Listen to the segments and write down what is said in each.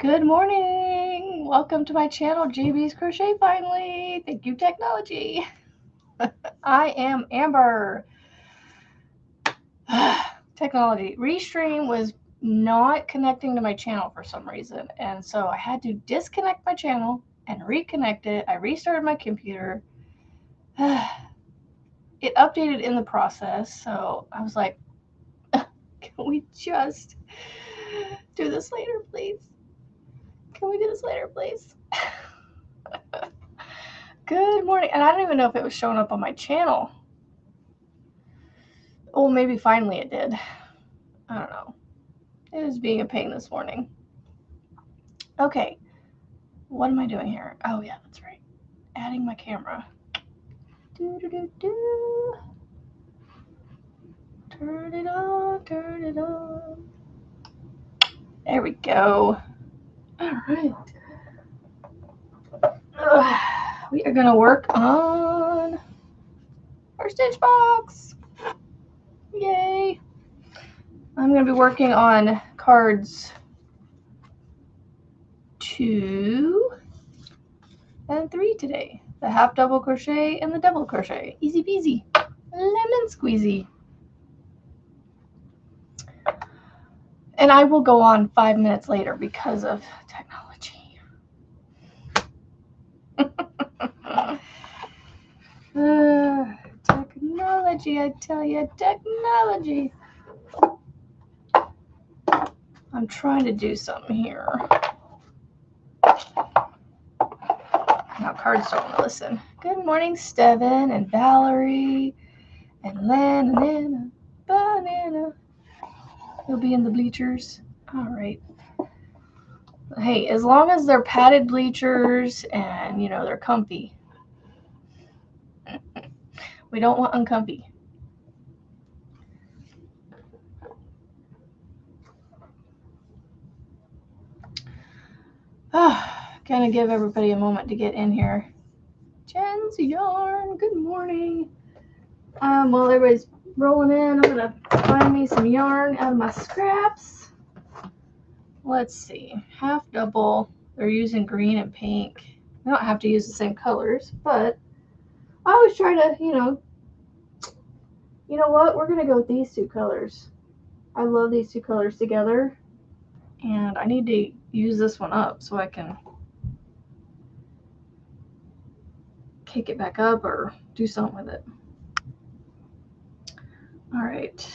Good morning. Welcome to my channel, JB's Crochet finally. Thank you, technology. I am Amber. Technology. Restream was not connecting to my channel for some reason, and so I had to disconnect my channel and reconnect it. I restarted my computer. It updated in the process, so I was like, can we just do this later, please? Can we do this later, please? Good morning. And I don't even know if it was showing up on my channel. Well, maybe finally it did. I don't know. It was being a pain this morning. Okay. What am I doing here? Oh, yeah, that's right. Adding my camera. Do. Turn it on, turn it on. There we go. All right. We are going to work on our stitch box. Yay. I'm going to be working on cards 2 and 3 today. The half double crochet and the double crochet. Easy peasy. Lemon squeezy. And I will go on 5 minutes later because of technology. Technology, I tell you, technology. I'm trying to do something here. Now cards don't want to listen. Good morning, Steven and Valerie and Len and Anna. Banana. He'll be in the bleachers. All right. Hey, as long as they're padded bleachers and, they're comfy. We don't want uncomfy. Gonna give everybody a moment to get in here. Jen's yarn, good morning. While everybody's rolling in, I'm gonna find me some yarn out of my scraps. Let's see, half double. They're using green and pink. I don't have to use the same colors, but I always try to, you know what? We're gonna go with these 2 colors. I love these 2 colors together, and I need to use this one up so I can kick it back up or do something with it. All right.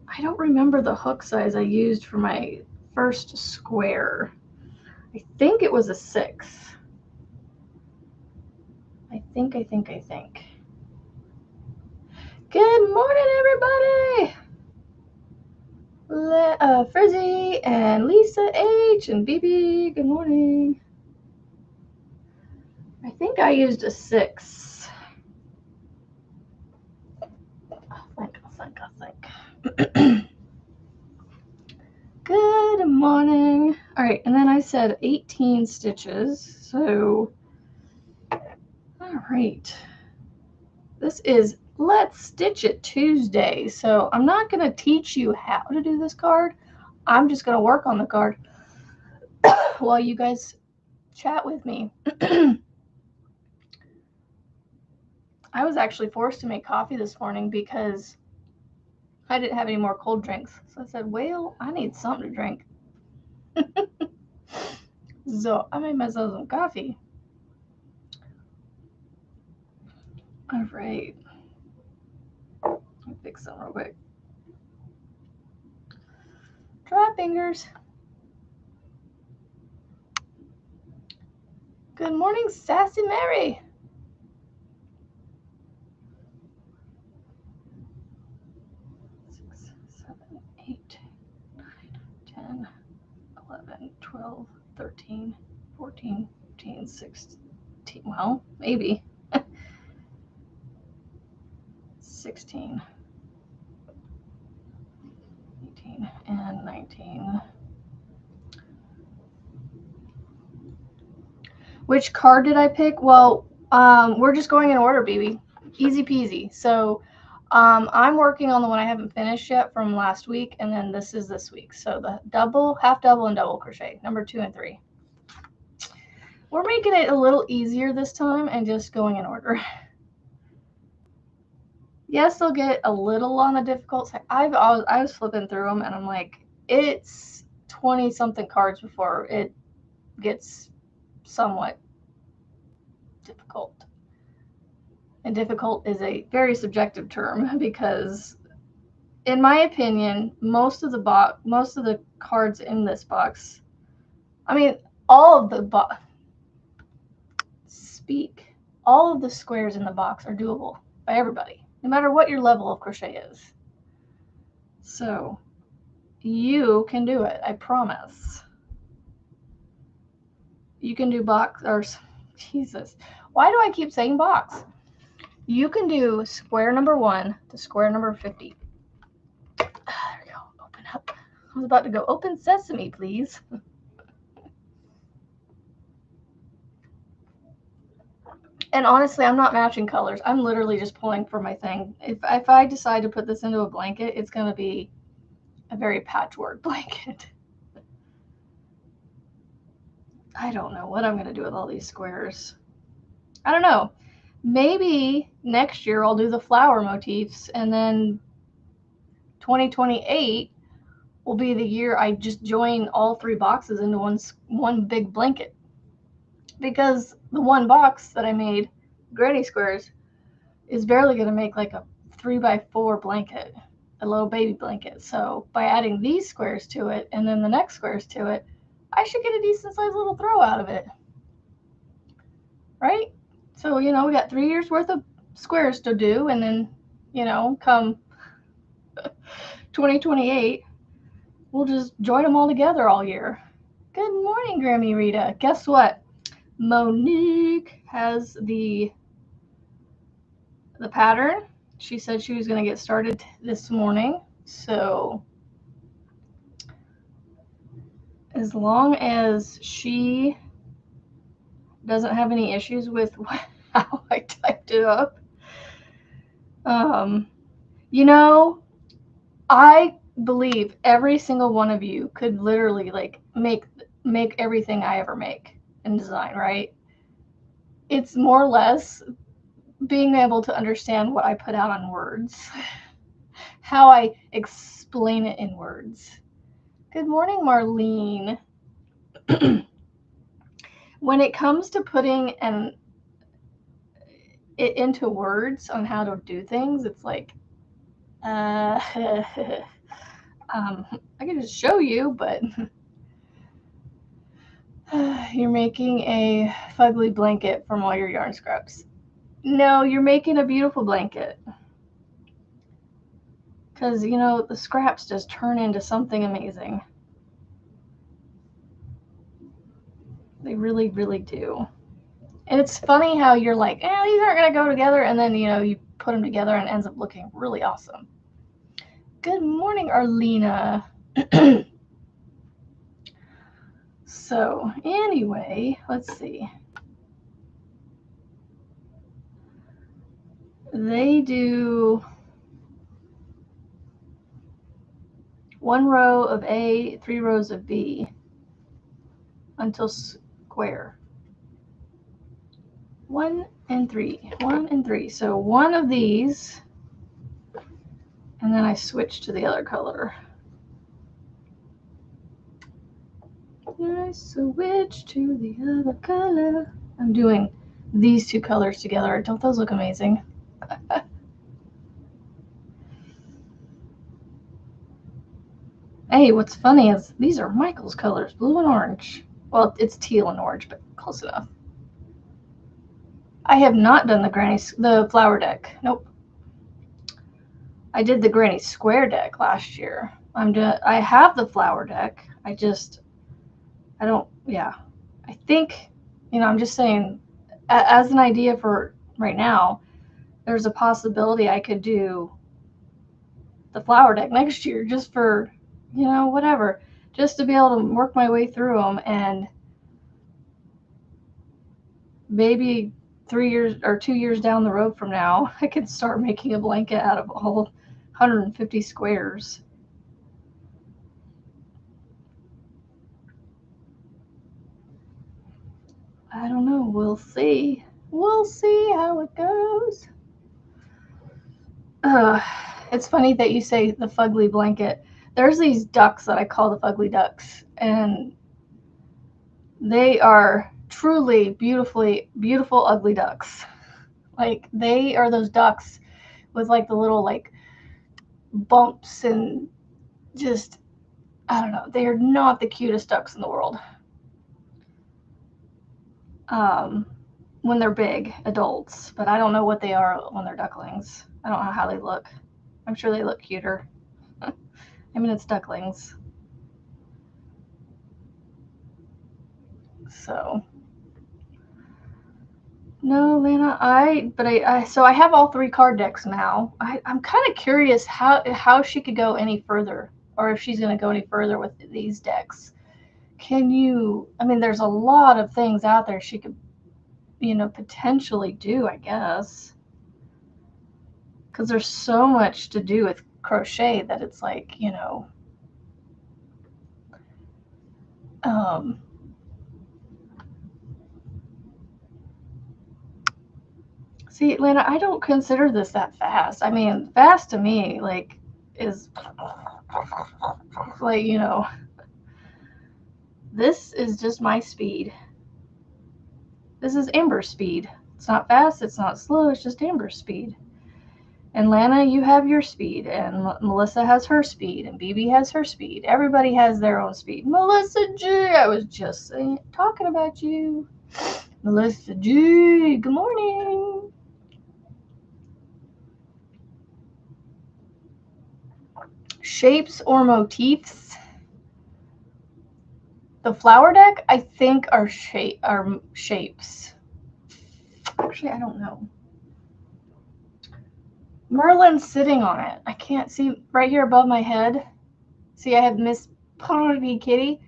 I don't remember the hook size I used for my first square. I think it was a 6. I think. Good morning, everybody. Frizzy and Lisa H and BB, good morning. I think I used a 6. I think. Good morning. All right, and then I said 18 stitches. So, all right. This is Let's Stitch It Tuesday. So I'm not going to teach you how to do this card. I'm just going to work on the card while you guys chat with me. I was actually forced to make coffee this morning because I didn't have any more cold drinks. So I said, well, I need something to drink. So I made myself some coffee. All right. Let me fix some real quick. Dry fingers. Good morning, Sassy Mary. Six, 7, 8, 9, 10, 11, 12, 13, 14, 15, 16. Well, maybe. 16, 18, and 19. Which card did I pick? Well, we're just going in order, baby. Easy peasy. So I'm working on the one I haven't finished yet from last week, and then this is this week. So the double, half double, and double crochet, number 2 and 3. We're making it a little easier this time and just going in order. Yes, they'll get a little on the difficult side. I was flipping through them, and I'm like, it's 20 something cards before it gets somewhat difficult. And difficult is a very subjective term because, in my opinion, most of the cards in this box, I mean, all of the squares in the box are doable by everybody, no matter what your level of crochet is. So you can do it, I promise. You can do box, or Jesus, why do I keep saying box? You can do square number 1 to square number 50. There we go. Open up. I was about to go, open sesame, please. And honestly, I'm not matching colors. I'm literally just pulling for my thing. If I decide to put this into a blanket, it's going to be a very patchwork blanket. I don't know what I'm going to do with all these squares. I don't know. Maybe next year I'll do the flower motifs, and then 2028 will be the year I just join all 3 boxes into one big blanket. Because the one box that I made, granny squares, is barely going to make like a 3x4 blanket, a little baby blanket. So by adding these squares to it and then the next squares to it, I should get a decent sized little throw out of it. Right? So, we got 3 years worth of squares to do, and then, come 2028, we'll just join them all together all year. Good morning, Grammy Rita. Guess what? Monique has the pattern. She said she was going to get started this morning. So as long as she doesn't have any issues with how I typed it up, I believe every single one of you could literally like make everything I ever make in design, right? It's more or less being able to understand what I put out on words, how I explain it in words. Good morning, Marlene. When it comes to putting it into words on how to do things, it's like, I can just show you, but you're making a fugly blanket from all your yarn scraps. No, you're making a beautiful blanket. Because, the scraps just turn into something amazing. They really, really do. And it's funny how you're like, these aren't going to go together. And then, you put them together and it ends up looking really awesome. Good morning, Arlena. So, anyway, let's see. They do 1 row of A, 3 rows of B until square. 1 and 3, 1 and 3. So 1 of these, and then I switch to the other color. I switch to the other color. I'm doing these 2 colors together. Don't those look amazing? Hey, what's funny is these are Michael's colors, blue and orange. Well, it's teal and orange, but close enough. I have not done the flower deck. Nope. I did the granny square deck last year. I have the flower deck. I think, I'm just saying, as an idea for right now, there's a possibility I could do the flower deck next year just for, whatever, just to be able to work my way through them and maybe 3 years or 2 years down the road from now, I could start making a blanket out of all 150 squares. I don't know. We'll see. We'll see how it goes. It's funny that you say the fugly blanket. There's these ducks that I call the fugly ducks, and they are truly beautiful ugly ducks. Like, they are those ducks with like the little like bumps and just, I don't know, they are not the cutest ducks in the world. When they're big adults, but I don't know what they are when they're ducklings. I don't know how they look. I'm sure they look cuter. I mean, it's ducklings. So no, Lana, so I have all 3 card decks now. I'm kind of curious how she could go any further, or if she's going to go any further with these decks. I mean, there's a lot of things out there she could, potentially do, I guess. Because there's so much to do with crochet that it's like, see, Lana, I don't consider this that fast. I mean, fast to me, like, is like, this is just my speed. This is Amber speed. It's not fast, it's not slow, it's just Amber speed. And Lana, you have your speed, and Melissa has her speed, and BB has her speed. Everybody has their own speed. Melissa G, I was just talking about you. Melissa G, good morning. Shapes or motifs? The flower deck, I think, are shapes. Actually, I don't know. Merlin's sitting on it. I can't see right here above my head. See, I have Miss Purdy Kitty.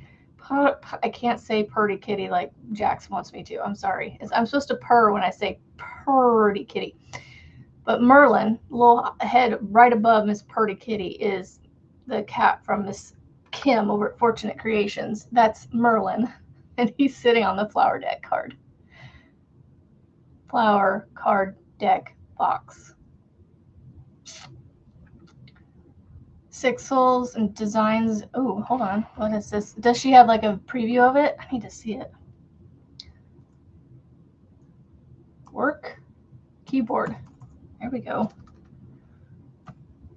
I can't say Purdy Kitty like Jax wants me to. I'm sorry. I'm supposed to purr when I say Purdy Kitty. But Merlin, little head right above Miss Purdy Kitty, is the cat from Miss Kim over at Fortunate Creations. That's Merlin, and he's sitting on the flower deck card. Flower card deck box. 6 souls and designs. Oh, hold on. What is this? Does she have like a preview of it? I need to see it. Work. Keyboard. There we go.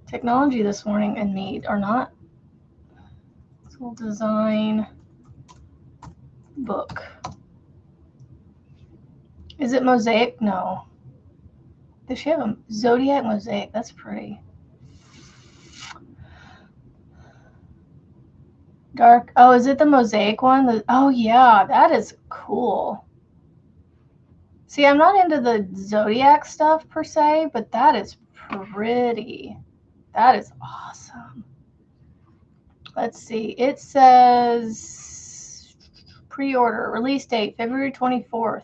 Technology this morning and me are not. Soul design book. Is it mosaic? No. Does she have a zodiac mosaic? That's pretty. Dark. Oh, is it the mosaic one? Oh, yeah, that is cool. See, I'm not into the zodiac stuff per se, but that is pretty. That is awesome. Let's see. It says pre-order, release date, February 24th.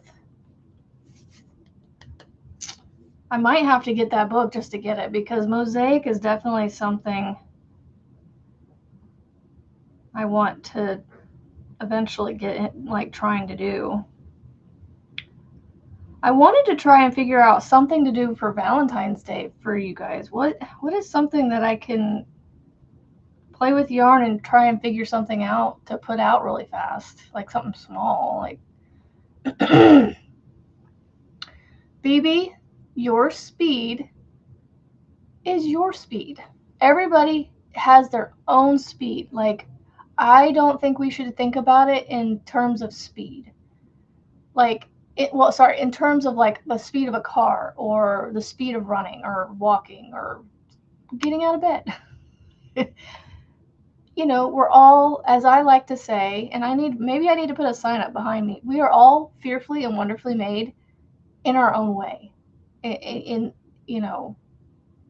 I might have to get that book just to get it, because mosaic is definitely something I want to eventually get, like, trying to do. I wanted to try and figure out something to do for Valentine's Day for you guys. What is something that I can play with yarn and try and figure something out to put out really fast, like something small, like BB, your speed is your speed. Everybody has their own speed. Like, I don't think we should think about it in terms of speed. Like, in terms of like the speed of a car or the speed of running or walking or getting out of bed. We're all, as I like to say, and maybe I need to put a sign up behind me. We are all fearfully and wonderfully made in our own way.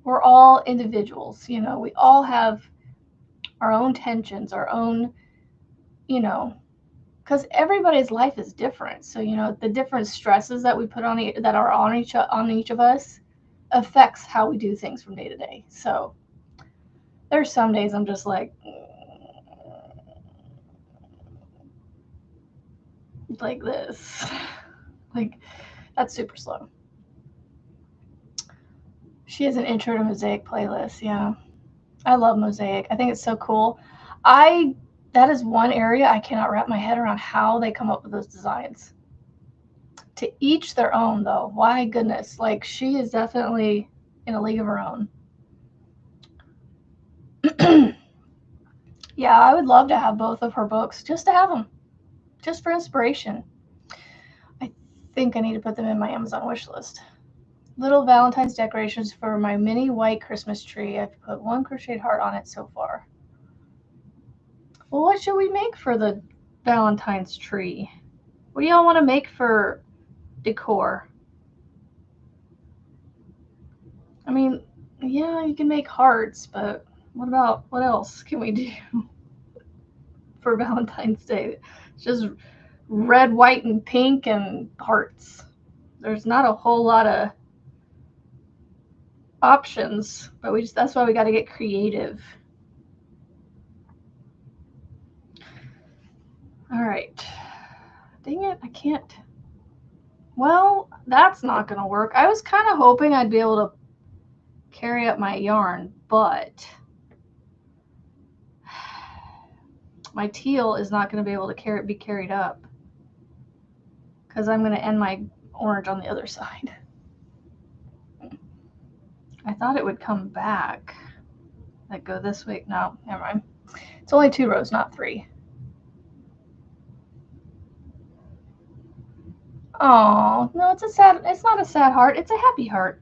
We're all individuals. We all have our own tensions, our own, because everybody's life is different. So, you know, the different stresses that we put on that are on each of us affects how we do things from day to day. So there's some days I'm just like this. Like, that's super slow. She has an intro to Mosaic playlist. Yeah. I love Mosaic. I think it's so cool. That is one area I cannot wrap my head around how they come up with those designs. To each their own, though. My goodness. Like, she is definitely in a league of her own. Yeah, I would love to have both of her books, just to have them, just for inspiration. I think I need to put them in my Amazon wish list. Little Valentine's decorations for my mini white Christmas tree. I've put one crocheted heart on it so far. Well, what should we make for the Valentine's tree? What do y'all want to make for decor? I mean, yeah, you can make hearts, but what else can we do for Valentine's Day? It's just red, white, and pink and hearts. There's not a whole lot of options, but that's why we got to get creative. All right. Dang it, I can't. Well, that's not going to work. I was kind of hoping I'd be able to carry up my yarn, but my teal is not going to be able to be carried up because I'm going to end my orange on the other side. I thought it would come back. Like go this way. No, never mind. It's only 2 rows, not 3. Oh, no, it's not a sad heart. It's a happy heart.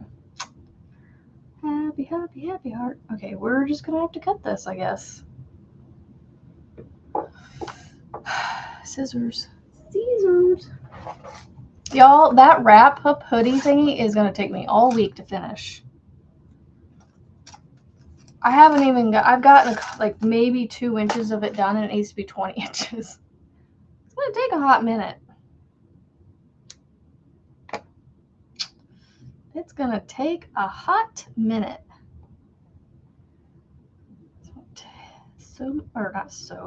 Happy, happy, happy heart. Okay, we're just going to have to cut this, I guess. Scissors. Y'all, that wrap up hoodie thingy is going to take me all week to finish. I haven't even I've gotten like maybe 2 inches of it done, and it needs to be 20 inches. It's going to take a hot minute. It's going to take a hot minute.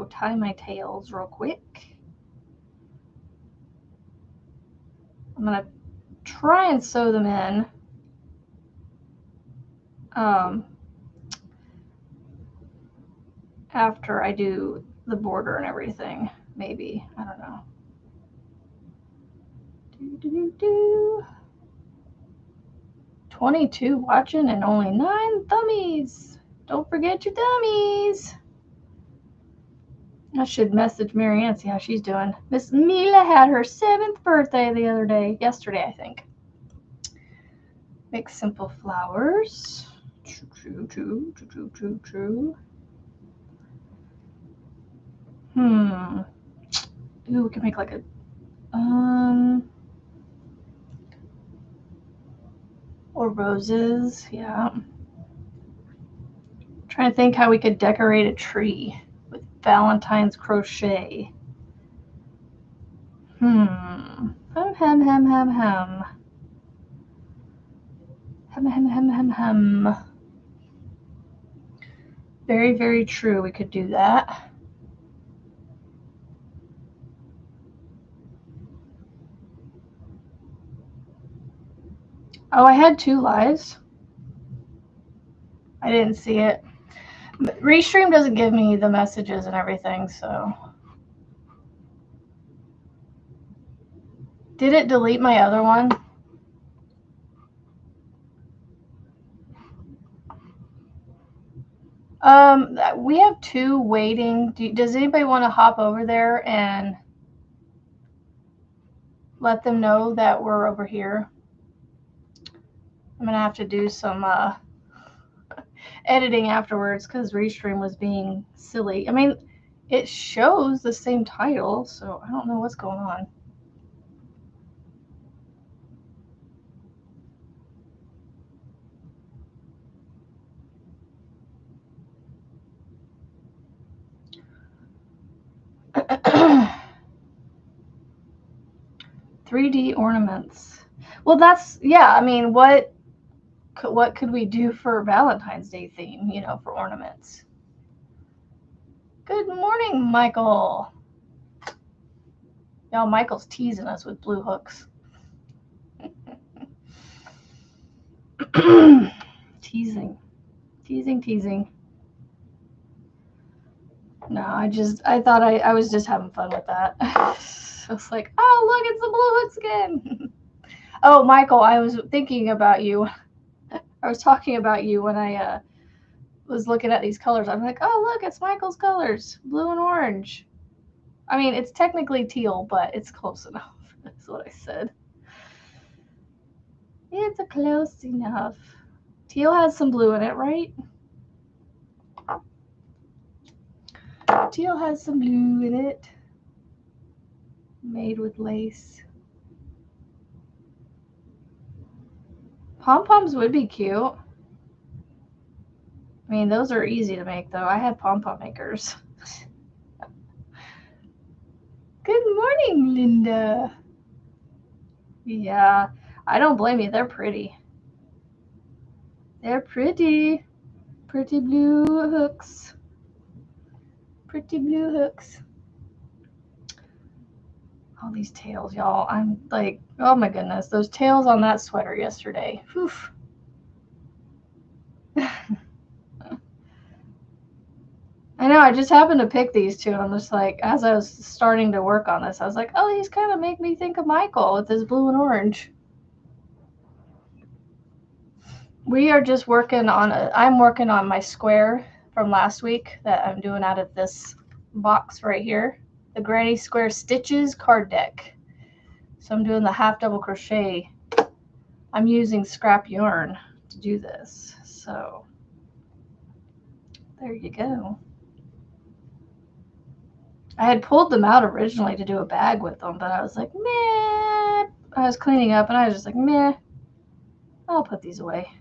Tie my tails real quick. I'm going to try and sew them in. After I do the border and everything, maybe. I don't know. 22 watching and only 9 thummies. Don't forget your thummies. I should message Marianne, see how she's doing. Miss Mila had her 7th birthday yesterday, I think. Make simple flowers. True. Ooh, we can make like a, or roses, yeah. Trying to think how we could decorate a tree with Valentine's crochet. Hem. Very, very true. We could do that. Oh, I had 2 lives. I didn't see it. Restream doesn't give me the messages and everything, so. Did it delete my other one? We have 2 waiting. Does anybody want to hop over there and let them know that we're over here? I'm going to have to do some editing afterwards because Restream was being silly. I mean, it shows the same title, so I don't know what's going on. 3D ornaments. Well, that's, yeah, I mean, what could we do for Valentine's Day theme, you know, for ornaments? Good morning, Michael. Y'all, Michael's teasing us with blue hooks. Teasing. No, I thought I was just having fun with that. I was like, oh, look, it's the blue hooks again. Oh, Michael, I was thinking about you. I was talking about you when I was looking at these colors. I'm like, oh, look, it's Michael's colors, blue and orange. I mean, it's technically teal, but it's close enough. That's what I said. It's close enough. Teal has some blue in it, right? Teal has some blue in it. Made with lace. Pom-poms would be cute. I mean, those are easy to make, though. I have pom-pom makers. Good morning, Linda. Yeah, I don't blame you. They're pretty. They're pretty. Pretty blue hooks. Pretty blue hooks. All these tails, y'all. I'm like, oh my goodness. Those tails on that sweater yesterday. Whew. I know, I just happened to pick these two, and I'm just like, as I was starting to work on this, I was like, oh, these kind of make me think of Michael with his blue and orange. We are just working on I'm working on my square from last week that I'm doing out of this box right here, the Granny Square Stitches card deck. So I'm doing the half double crochet. I'm using scrap yarn to do this. So there you go. I had pulled them out originally to do a bag with them, but I was like, meh. I was cleaning up and I was just like, meh. I'll put these away.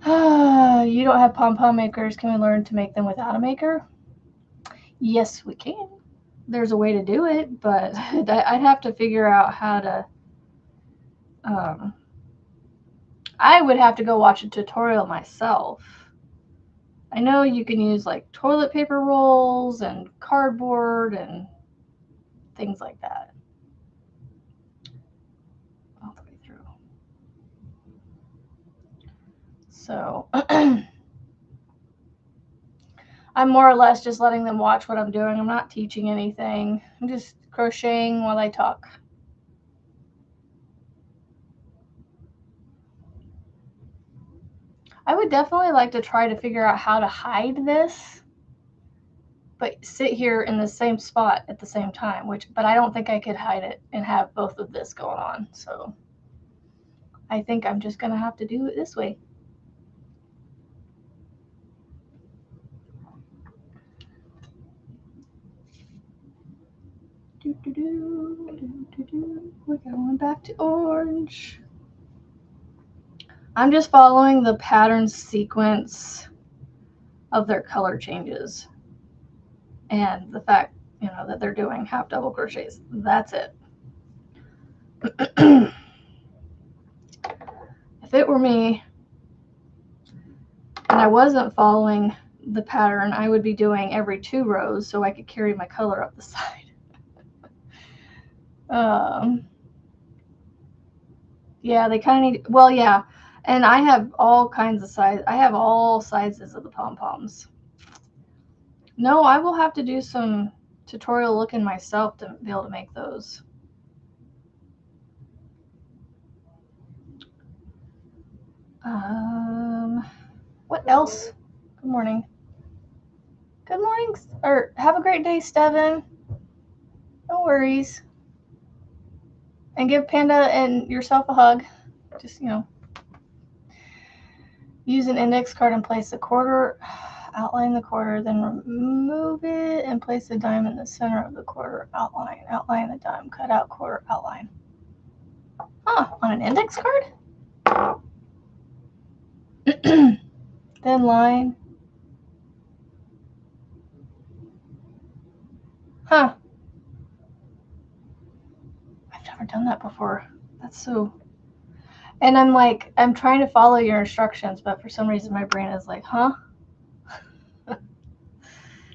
You don't have pom-pom makers. Can we learn to make them without a maker? Yes, we can. There's a way to do it, but I'd have to figure out how to. I would have to go watch a tutorial myself. I know you can use like toilet paper rolls and cardboard and things like that. All the way through. So I'm more or less just letting them watch what I'm doing. I'm not teaching anything. I'm just crocheting while I talk. I would definitely like to try to figure out how to hide this, but sit here in the same spot at the same time, but I don't think I could hide it and have both of this going on. So I think I'm just going to have to do it this way. We're going back to orange. I'm just following the pattern sequence of their color changes and the fact, you know, that they're doing half double crochets. That's it. If it were me and I wasn't following the pattern, I would be doing every 2 rows so I could carry my color up the side. Yeah, they kind of need, well, yeah. And I have all kinds of size. I have all sizes of the pom-poms. No, I will have to do some tutorial looking myself to be able to make those. What else? Good morning. Good morning, or have a great day, Steven. No worries. And give Panda and yourself a hug. Just, you know, use an index card and place a quarter, outline the quarter, then remove it and place the dime in the center of the quarter, outline the dime, cut out quarter, outline. Huh, on an index card? Then line. Huh. done that before. That's so... And I'm like, I'm trying to follow your instructions, but for some reason my brain is like, huh?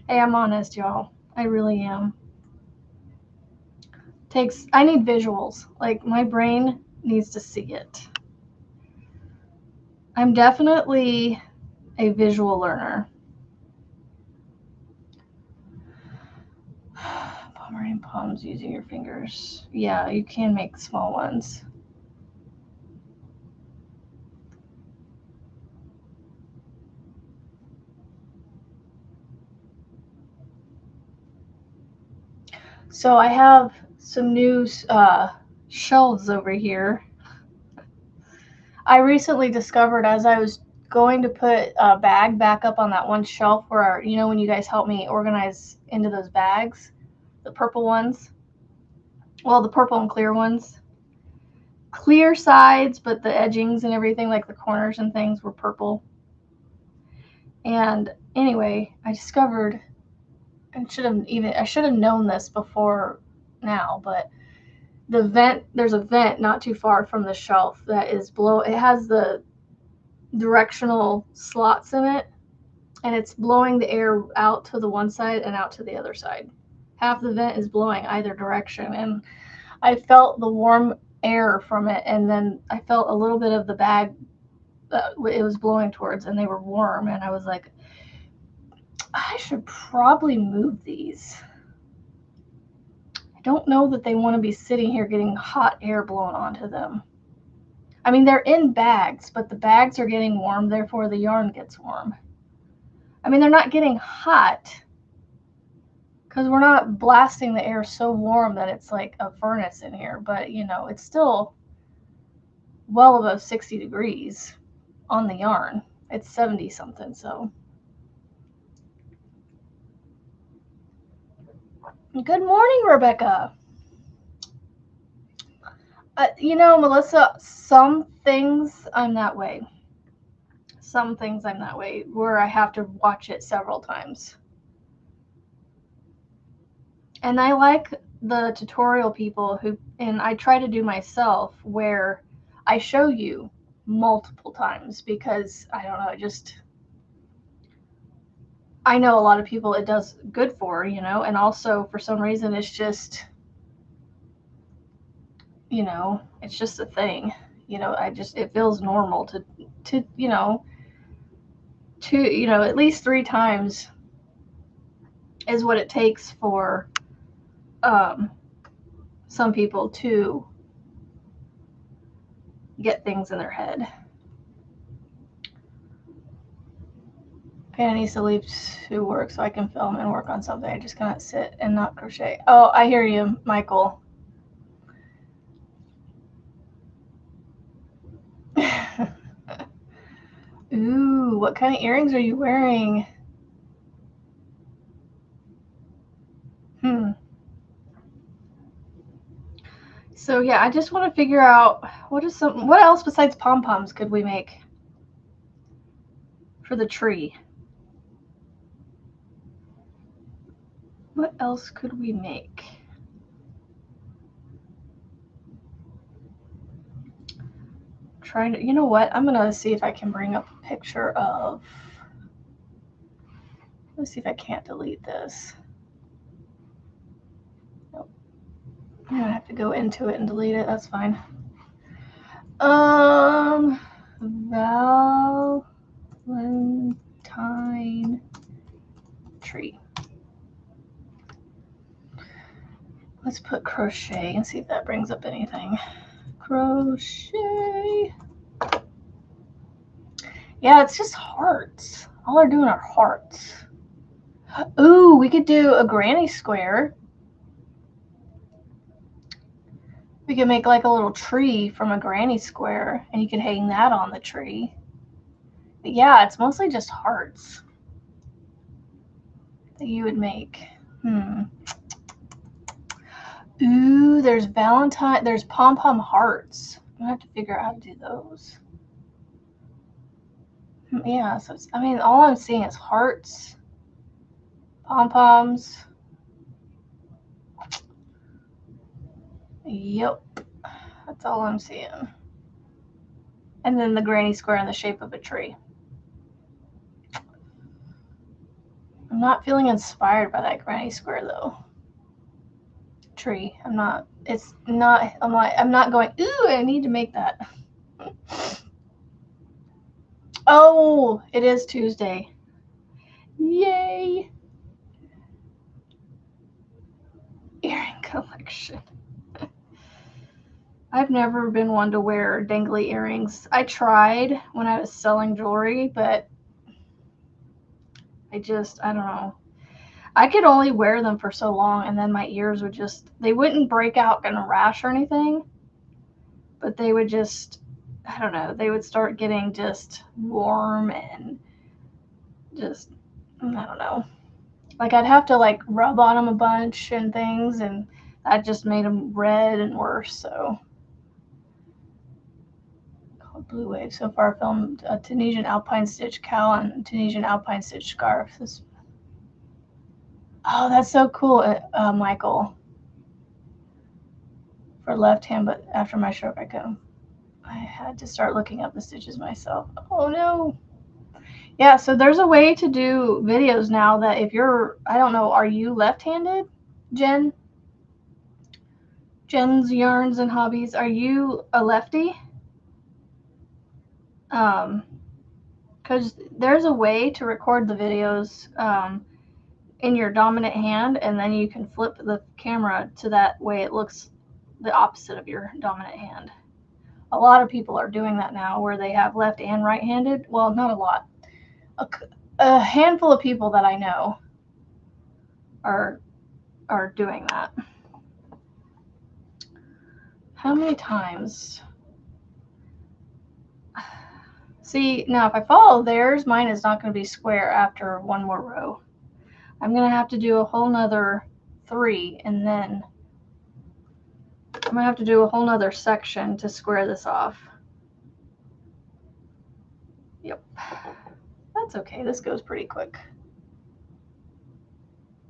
Hey, I'm honest, y'all. I really am. I need visuals. Like, my brain needs to see it. I'm definitely a visual learner. Pomeranian palms using your fingers. Yeah, you can make small ones. So I have some new shelves over here. I recently discovered, as I was going to put a bag back up on that one shelf where, you know, when you guys helped me organize into those bags, the purple ones, well, the purple and clear ones, clear sides, but the edgings and everything, like the corners and things, were purple. And anyway, I discovered, and I should have known this before now, but there's a vent not too far from the shelf that is it has the directional slots in it, and it's blowing the air out to the one side and out to the other side. Half the vent is blowing either direction, and I felt the warm air from it, and then I felt a little bit of the bag that it was blowing towards, and they were warm, and I was like, I should probably move these. I don't know that they want to be sitting here getting hot air blown onto them. I mean, they're in bags, but the bags are getting warm, therefore the yarn gets warm. I mean, they're not getting hot because we're not blasting the air so warm that it's like a furnace in here, but you know, it's still well above 60 degrees on the yarn. It's 70 something, so. Good morning, Rebecca. You know, Melissa, some things I'm that way. Some things I'm that way, where I have to watch it several times. And I like the tutorial people and I try to do myself, where I show you multiple times, because I don't know, I know a lot of people it does good for, you know, and also for some reason it's just, you know, it's just a thing, you know, it feels normal to you know, at least 3 times is what it takes for some people to get things in their head. Pam needs to leave to work so I can film and work on something. I just cannot sit and not crochet. Oh, I hear you, Michael. Ooh, what kind of earrings are you wearing? So yeah, I just want to figure out what else besides pom-poms could we make for the tree? What else could we make? You know what? I'm gonna see if I can bring up a picture of. Let's see if I can't delete this. Nope. I'm gonna have to go into it and delete it. That's fine. Valentine tree. Let's put crochet and see if that brings up anything. Crochet. Yeah, it's just hearts. All they're doing are hearts. Ooh, we could do a granny square. We could make like a little tree from a granny square, and you could hang that on the tree. But yeah, it's mostly just hearts that you would make. Ooh, there's pom-pom hearts. I'm gonna have to figure out how to do those. Yeah, so all I'm seeing is hearts, pom-poms. Yep. That's all I'm seeing. And then the granny square in the shape of a tree. I'm not feeling inspired by that granny square though. Tree. I'm not. It's not. I'm not going, ooh, I need to make that. Oh, it is Tuesday. Yay. Earring collection. I've never been one to wear dangly earrings. I tried when I was selling jewelry, but I don't know. I could only wear them for so long, and then my ears would they wouldn't break out in a rash or anything, but they would I don't know, they would start getting just warm and just, I don't know. Like I'd have to like rub on them a bunch and things, and that just made them red and worse, so. Blue Wave. So far filmed a Tunisian alpine stitch cowl and Tunisian alpine stitch scarf. Oh, that's so cool, Michael. For left hand, but after my stroke, I had to start looking up the stitches myself. Oh no. Yeah, so there's a way to do videos now that if you're, I don't know, are you left-handed, Jen? Jen's Yarns and Hobbies. Are you a lefty? Because there's a way to record the videos in your dominant hand, and then you can flip the camera to that way it looks the opposite of your dominant hand. A lot of people are doing that now where they have left and right-handed. Well, not a lot. A handful of people that I know are doing that. How many times? See, now if I follow theirs, mine is not going to be square after one more row. I'm going to have to do a whole nother 3, and then I'm going to have to do a whole nother section to square this off. Yep. That's okay. This goes pretty quick.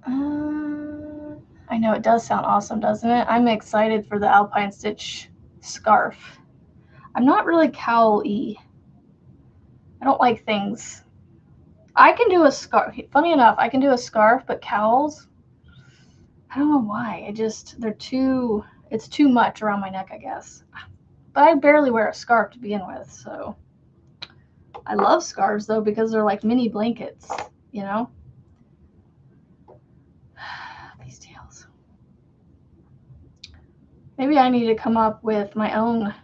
I know it does sound awesome, doesn't it? I'm excited for the Alpine Stitch scarf. I'm not really cowl-y. I don't like things. I can do a scarf. Funny enough, I can do a scarf, but cowls, I don't know why. It's too much around my neck, I guess. But I barely wear a scarf to begin with, so. I love scarves, though, because they're like mini blankets, you know? These tails. Maybe I need to come up with my own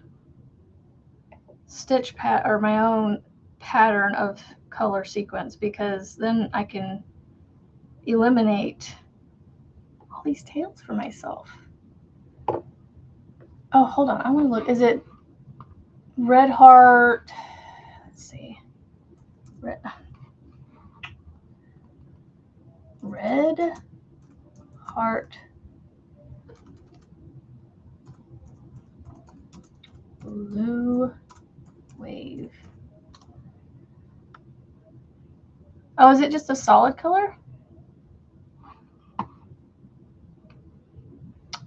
stitch or my own pattern of color sequence, because then I can eliminate all these tails for myself. Oh, hold on. I want to look. Is it Red Heart? Let's see. Red Heart Blue Wave. Oh, is it just a solid color?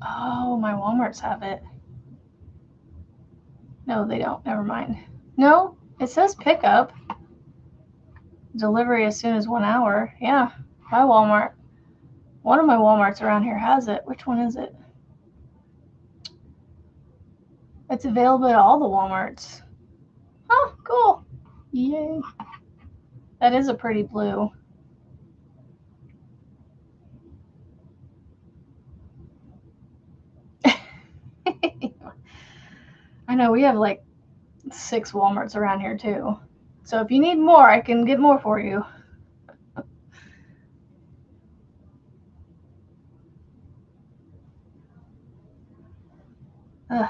Oh, my Walmarts have it. No, they don't. Never mind. No, it says pickup. Delivery as soon as 1 hour. Yeah, my Walmart. One of my Walmarts around here has it. Which one is it? It's available at all the Walmarts. Oh, cool. Yay. That is a pretty blue. I know, we have like 6 Walmarts around here too. So if you need more, I can get more for you.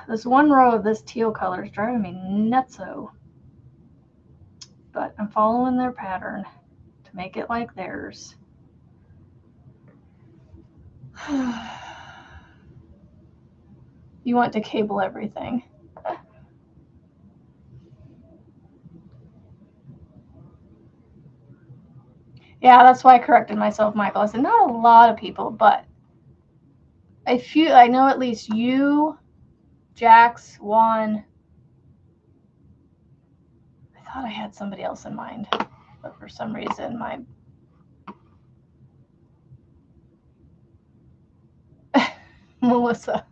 This one row of this teal color is driving me nutso. But I'm following their pattern to make it like theirs. You want to cable everything. Yeah, that's why I corrected myself, Michael. I said not a lot of people, but a few. I know at least you Jax, Juan. I thought I had somebody else in mind, but for some reason my Melissa.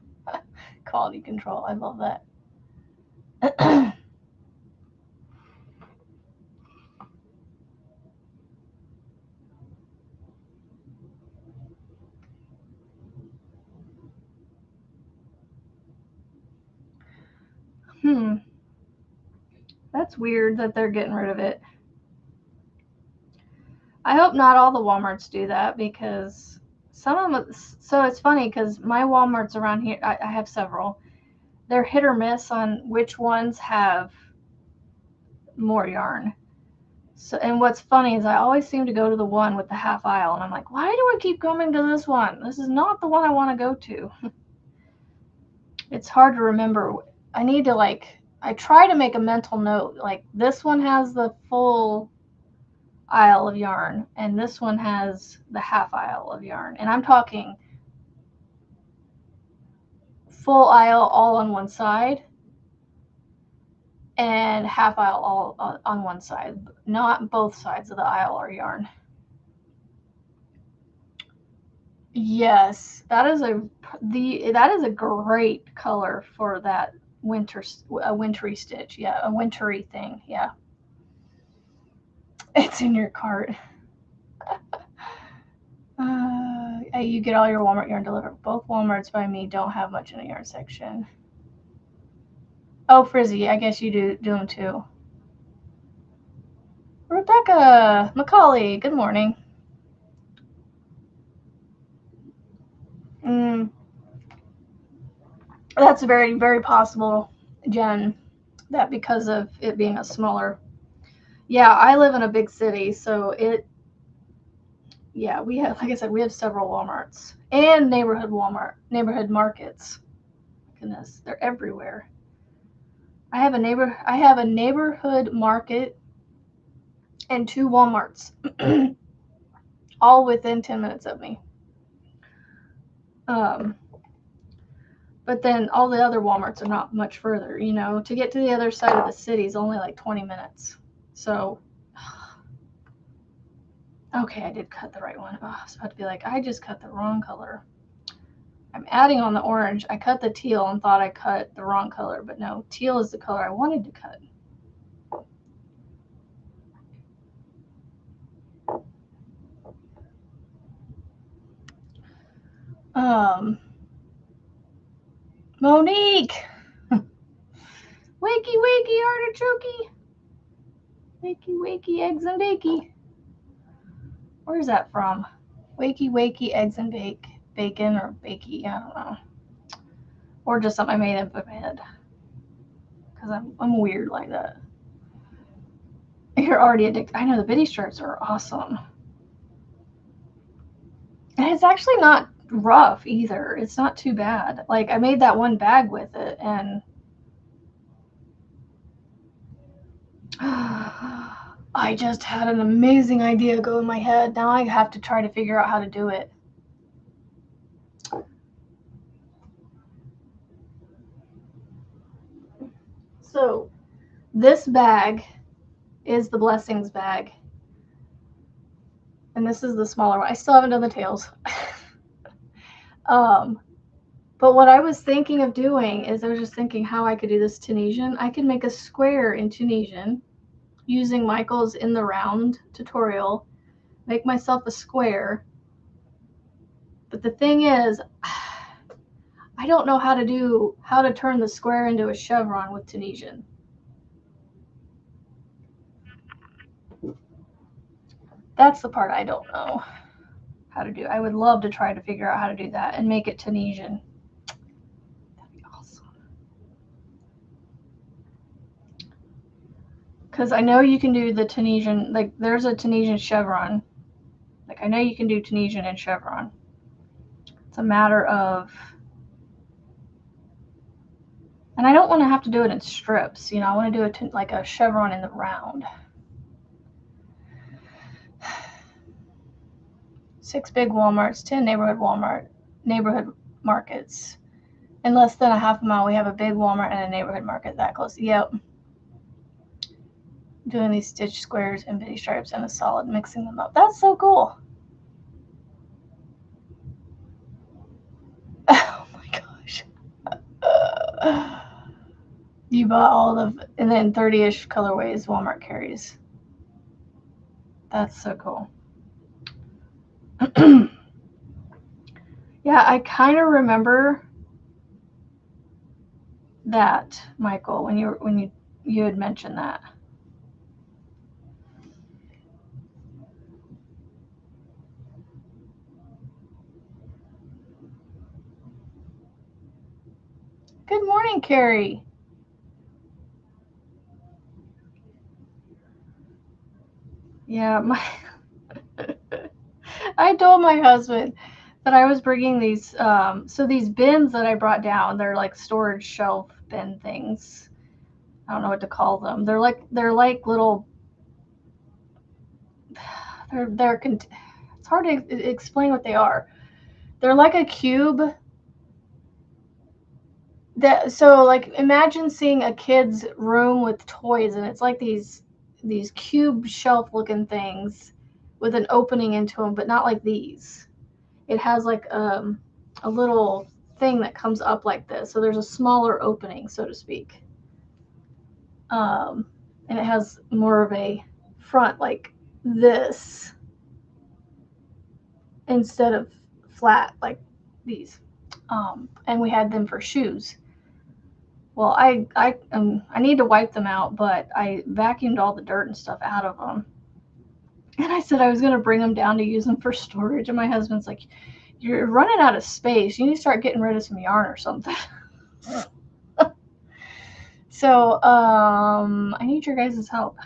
Quality control. I love that. That's weird that they're getting rid of it. I hope not all the Walmarts do that, because some of them. So it's funny because my Walmarts around here, I have several. They're hit or miss on which ones have more yarn. So, and what's funny is I always seem to go to the one with the half aisle, and I'm like, why do I keep coming to this one? This is not the one I want to go to. It's hard to remember. I need to I try to make a mental note, like this one has the full aisle of yarn and this one has the half aisle of yarn. And I'm talking full aisle all on one side and half aisle all on one side. Not both sides of the aisle are yarn. Yes, that is a great color for that a wintry stitch. Yeah, a wintry thing. Yeah. It's in your cart. You get all your Walmart yarn delivered. Both Walmarts by me don't have much in the yarn section. Oh, Frizzy, I guess you do them too. Rebecca Macaulay, good morning. That's very, very possible, Jen, that because of it being a smaller. Yeah, I live in a big city, so we have, like I said, we have several Walmarts and neighborhood markets. Goodness, they're everywhere. I have a neighborhood market and 2 Walmarts, all within 10 minutes of me. But then all the other Walmarts are not much further. To get to the other side of the city is only like 20 minutes. So, okay, I did cut the right one. Oh, I was about to be like, I just cut the wrong color. I'm adding on the orange. I cut the teal and thought I cut the wrong color, but no, teal is the color I wanted to cut. Monique! Wakey, wakey, artichoke! Wakey, wakey, eggs and bakey. Where's that from? Wakey, wakey, eggs and bacon or bakey, I don't know. Or just something I made up in my head. Because I'm weird like that. You're already addicted. I know, the bitty strips are awesome. And it's actually not rough either. It's not too bad. Like, I made that one bag with it, and I just had an amazing idea go in my head. Now I have to try to figure out how to do it. So, this bag is the blessings bag. And this is the smaller one. I still haven't done the tails. But what I was thinking of doing is I was just thinking how I could do this Tunisian. I could make a square in Tunisian using Michael's In the Round tutorial, make myself a square. But the thing is, I don't know how to turn the square into a chevron with Tunisian. That's the part I don't know how to do. I would love to try to figure out how to do that and make it Tunisian. That'd be awesome. Because I know you can do the Tunisian, like there's a Tunisian chevron. Like I know you can do Tunisian and chevron. It's a matter of, and I don't want to have to do it in strips. I want to do it like a chevron in the round. 6 big Walmarts, 10 neighborhood markets. In less than a half a mile, we have a big Walmart and a neighborhood market that close. Yep. Doing these stitch squares and bitty stripes and a solid, mixing them up. That's so cool. Oh my gosh. You bought all of, and then 30-ish colorways Walmart carries. That's so cool. Yeah, I kind of remember that, Michael, when you had mentioned that. Good morning, Carrie. Yeah, I told my husband that I was bringing these. So these bins that I brought down, they're like storage shelf bin things. I don't know what to call them. They're like little. It's hard to explain what they are. They're like a cube. So like imagine seeing a kid's room with toys, and it's like these cube shelf looking things with an opening into them, but not like these. It has like a little thing that comes up like this, so there's a smaller opening, so to speak, and it has more of a front like this instead of flat like these. And we had them for shoes. Well, I need to wipe them out, but I vacuumed all the dirt and stuff out of them. And I said I was going to bring them down to use them for storage. And my husband's like, "You're running out of space. You need to start getting rid of some yarn or something." So I need your guys' help.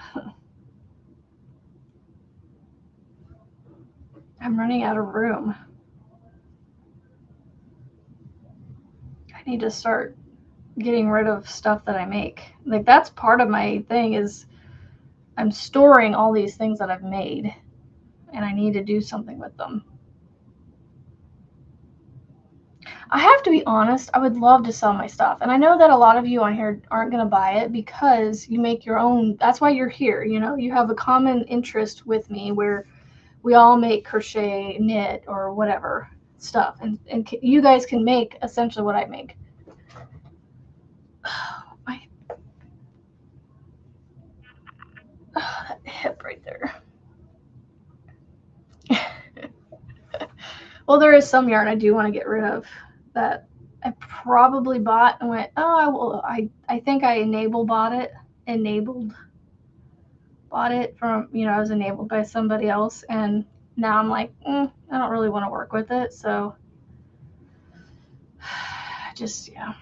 I'm running out of room. I need to start getting rid of stuff that I make. Like that's part of my thing is I'm storing all these things that I've made, and I need to do something with them. I have to be honest, I would love to sell my stuff. And I know that a lot of you on here aren't going to buy it because you make your own. That's why you're here. You know, you have a common interest with me where we all make crochet, knit, or whatever stuff. And you guys can make essentially what I make. That hip right there. Well, there is some yarn I do want to get rid of that I probably bought and went, oh, I think I bought it from, I was enabled by somebody else. And now I'm like, I don't really want to work with it. So just, yeah.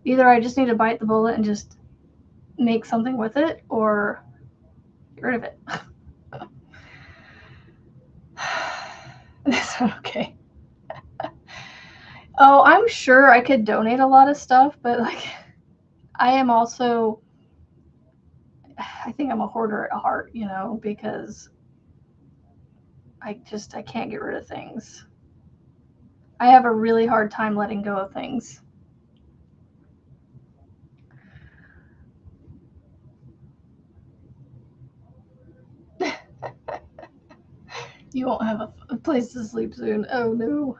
Either I just need to bite the bullet and just make something with it or get rid of it. That's okay. Oh, I'm sure I could donate a lot of stuff, but like I am also, I think I'm a hoarder at heart, because I can't get rid of things. I have a really hard time letting go of things. You won't have a place to sleep soon. Oh no.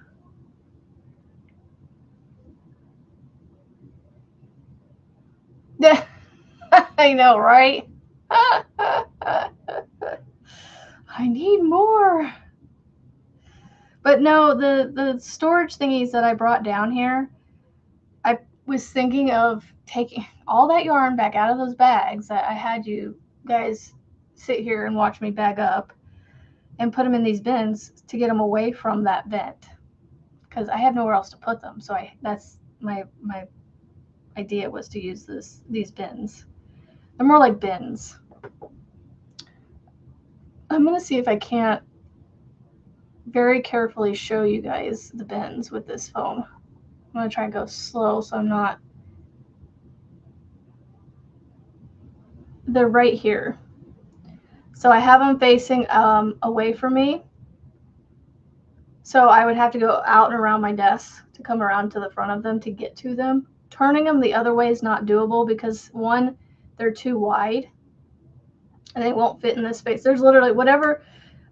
I know, right? I need more. But no, the storage thingies that I brought down here, I was thinking of taking all that yarn back out of those bags that I had you guys sit here and watch me bag up and put them in these bins to get them away from that vent because I have nowhere else to put them. So that's my idea was to use these bins. They're more like bins. I'm gonna see if I can't very carefully show you guys the bins with this phone. I'm gonna try and go slow so I'm not. They're right here. So I have them facing away from me. So I would have to go out and around my desk to come around to the front of them to get to them. Turning them the other way is not doable because one, they're too wide and they won't fit in this space. There's literally whatever.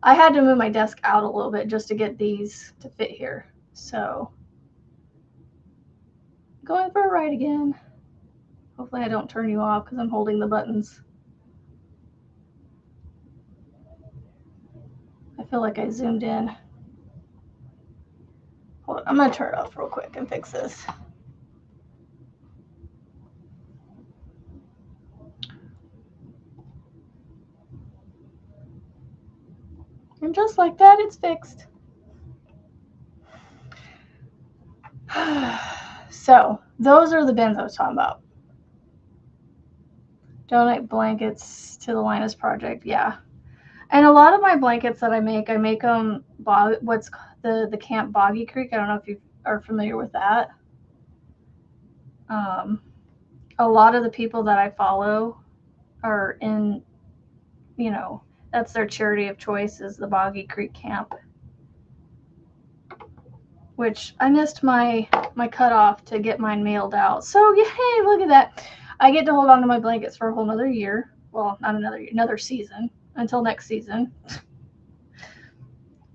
I had to move my desk out a little bit just to get these to fit here. So going for a ride again. Hopefully I don't turn you off because I'm holding the buttons. I feel like I zoomed in. Hold on, I'm going to turn it off real quick and fix this. And just like that, it's fixed. So those are the bins I was talking about. Donate blankets to the Linus Project. Yeah. And a lot of my blankets that I make them what's the Camp Boggy Creek. I don't know if you are familiar with that. A lot of the people that I follow are in, you know, that's their charity of choice is the Boggy Creek Camp. Which I missed my cutoff to get mine mailed out. So yay, look at that. I get to hold on to my blankets for a whole nother year. Well, not another season, until next season.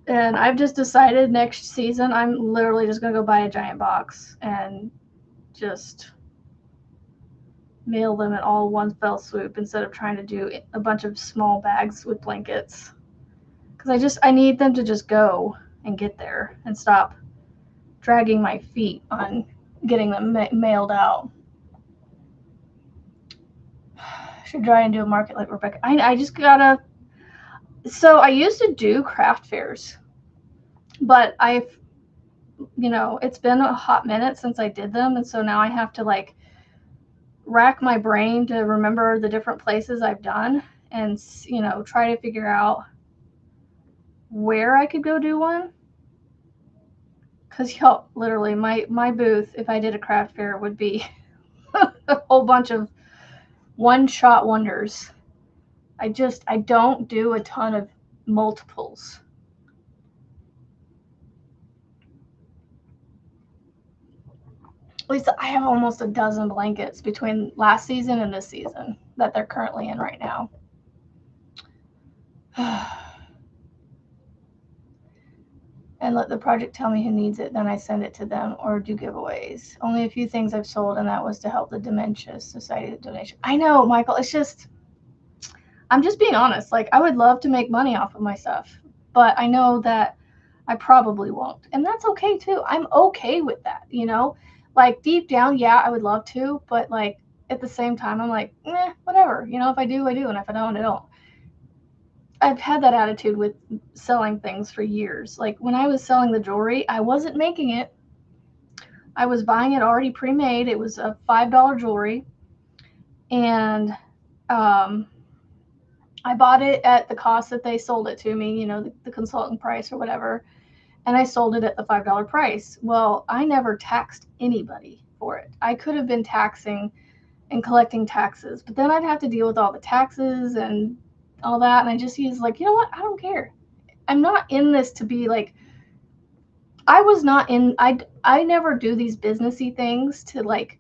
And I've just decided next season I'm literally just going to go buy a giant box and just mail them at all one fell swoop instead of trying to do a bunch of small bags with blankets. Because I need them to just go and get there and stop dragging my feet on getting them mailed out. Should try and do a market like Rebecca. I just gotta. So I used to do craft fairs, but it's been a hot minute since I did them, and so now I have to like rack my brain to remember the different places I've done and try to figure out where I could go do one. Because literally my booth, if I did a craft fair, would be a whole bunch of one-shot wonders. I don't do a ton of multiples. At least I have almost a dozen blankets between last season and this season that they're currently in right now. And let the project tell me who needs it, then I send it to them or do giveaways. Only a few things I've sold, and that was to help the Dementia Society donation. I know, Michael, it's just, I'm just being honest. Like, I would love to make money off of my stuff, but I know that I probably won't. And that's okay too. I'm okay with that, Like deep down, yeah, I would love to, but like at the same time, I'm like, whatever. If I do, I do, and if I don't, I don't. I've had that attitude with selling things for years. Like when I was selling the jewelry, I wasn't making it. I was buying it already pre-made. It was a $5 jewelry. And I bought it at the cost that they sold it to me, the consultant price or whatever. And I sold it at the $5 price. Well, I never taxed anybody for it. I could have been taxing and collecting taxes, but then I'd have to deal with all the taxes and all that. And I just use like, you know what? I don't care. I'm not in this to be like, I never do these businessy things to like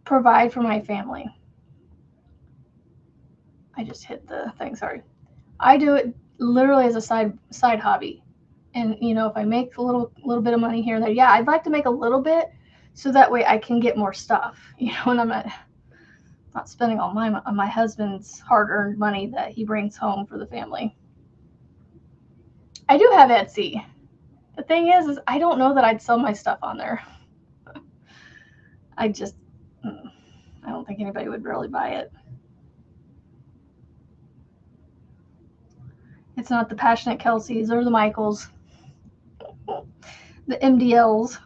provide for my family. I just hit the thing, sorry. I do it literally as a side hobby. And if I make a little bit of money here and there, yeah, I'd like to make a little bit so that way I can get more stuff, and I'm not spending all my husband's hard-earned money that he brings home for the family. I do have Etsy. The thing is I don't know that I'd sell my stuff on there. I don't think anybody would really buy it. It's not the Passionate Kelseys or the Michaels. The MDLs.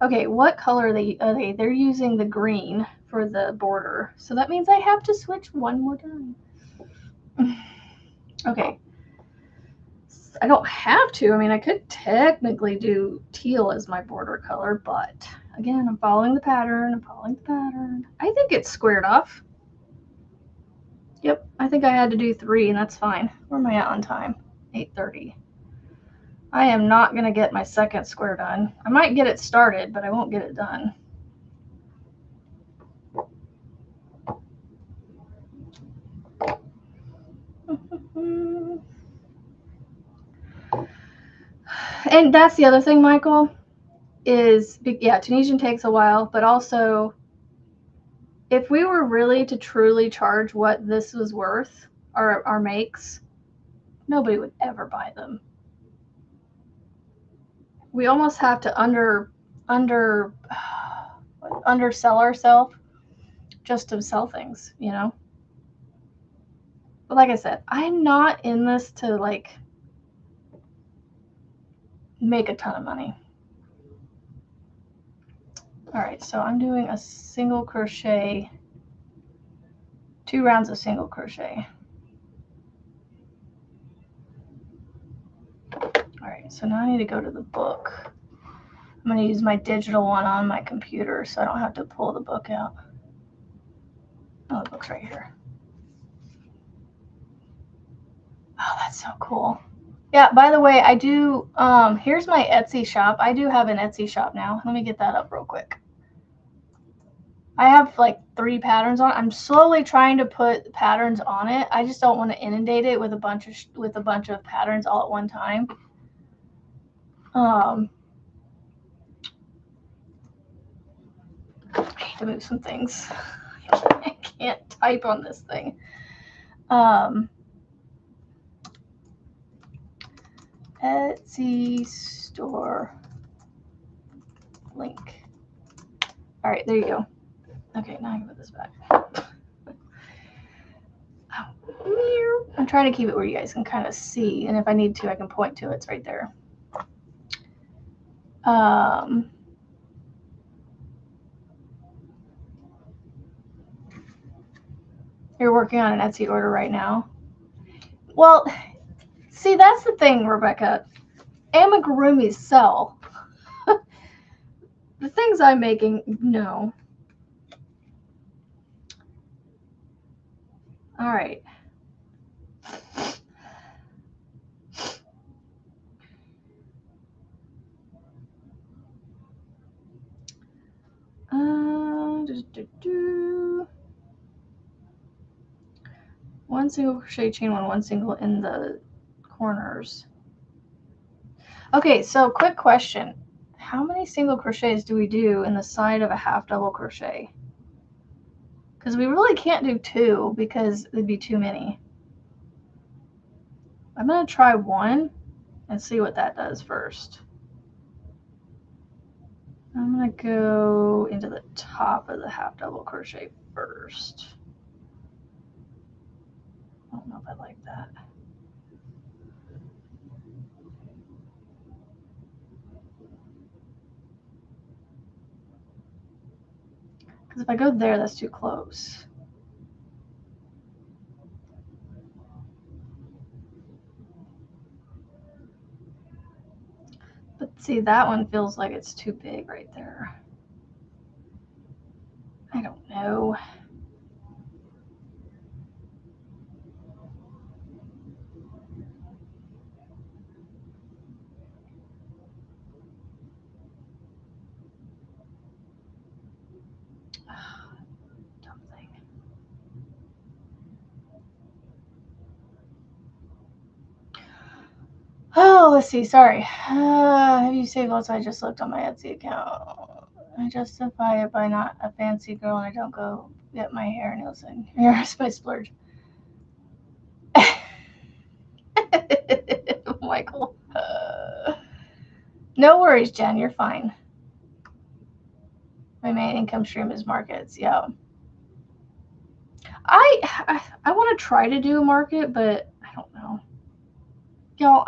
Okay, what color are they? They're using the green for the border. So that means I have to switch one more time. Okay. I don't have to. I mean, I could technically do teal as my border color, but again, I'm following the pattern. I think it's squared off. Yep, I think I had to do 3, and that's fine. Where am I at on time? 8:30. I am not going to get my second square done. I might get it started, but I won't get it done. And that's the other thing, Michael, is, yeah, Tunisian takes a while, but also if we were really to truly charge what this was worth, our makes, nobody would ever buy them. We almost have to undersell ourselves just to sell things, you know? But like I said, I'm not in this to like make a ton of money. All right, so I'm doing a single crochet, 2 rounds of single crochet. All right, so now I need to go to the book. I'm going to use my digital one on my computer so I don't have to pull the book out. Oh, the book's right here. Oh, that's so cool. Yeah, by the way, I do, here's my Etsy shop. I do have an Etsy shop now. Let me get that up real quick. I have like 3 patterns on it. I'm slowly trying to put patterns on it. I just don't want to inundate it with a bunch of patterns all at one time. I need to move some things. I can't type on this thing. Etsy store link. All right, there you go. Okay, now I can put this back. I'm trying to keep it where you guys can kind of see, and if I need to, I can point to it. It's right there. You're working on an Etsy order right now? Well, see, that's the thing, Rebecca. Amigurumis sell. The things I'm making, no. All right. One single crochet chain one single in the corners. Okay, so quick question. How many single crochets do we do in the side of a half double crochet? Because we really can't do 2 because it'd be too many. I'm going to try 1 and see what that does first. I'm going to go into the top of the half double crochet first. I don't know if I like that. Because if I go there, that's too close. But see, that one feels like it's too big right there. I don't know. Dumb thing. Oh, let's see. Sorry. Have you saved lots? I just looked on my Etsy account. I justify it by not a fancy girl and I don't go get my hair and nails in. Here's my splurge. Michael. No worries, Jen. You're fine. My main income stream is markets. Yeah. I want to try to do a market, but I don't know. Y'all,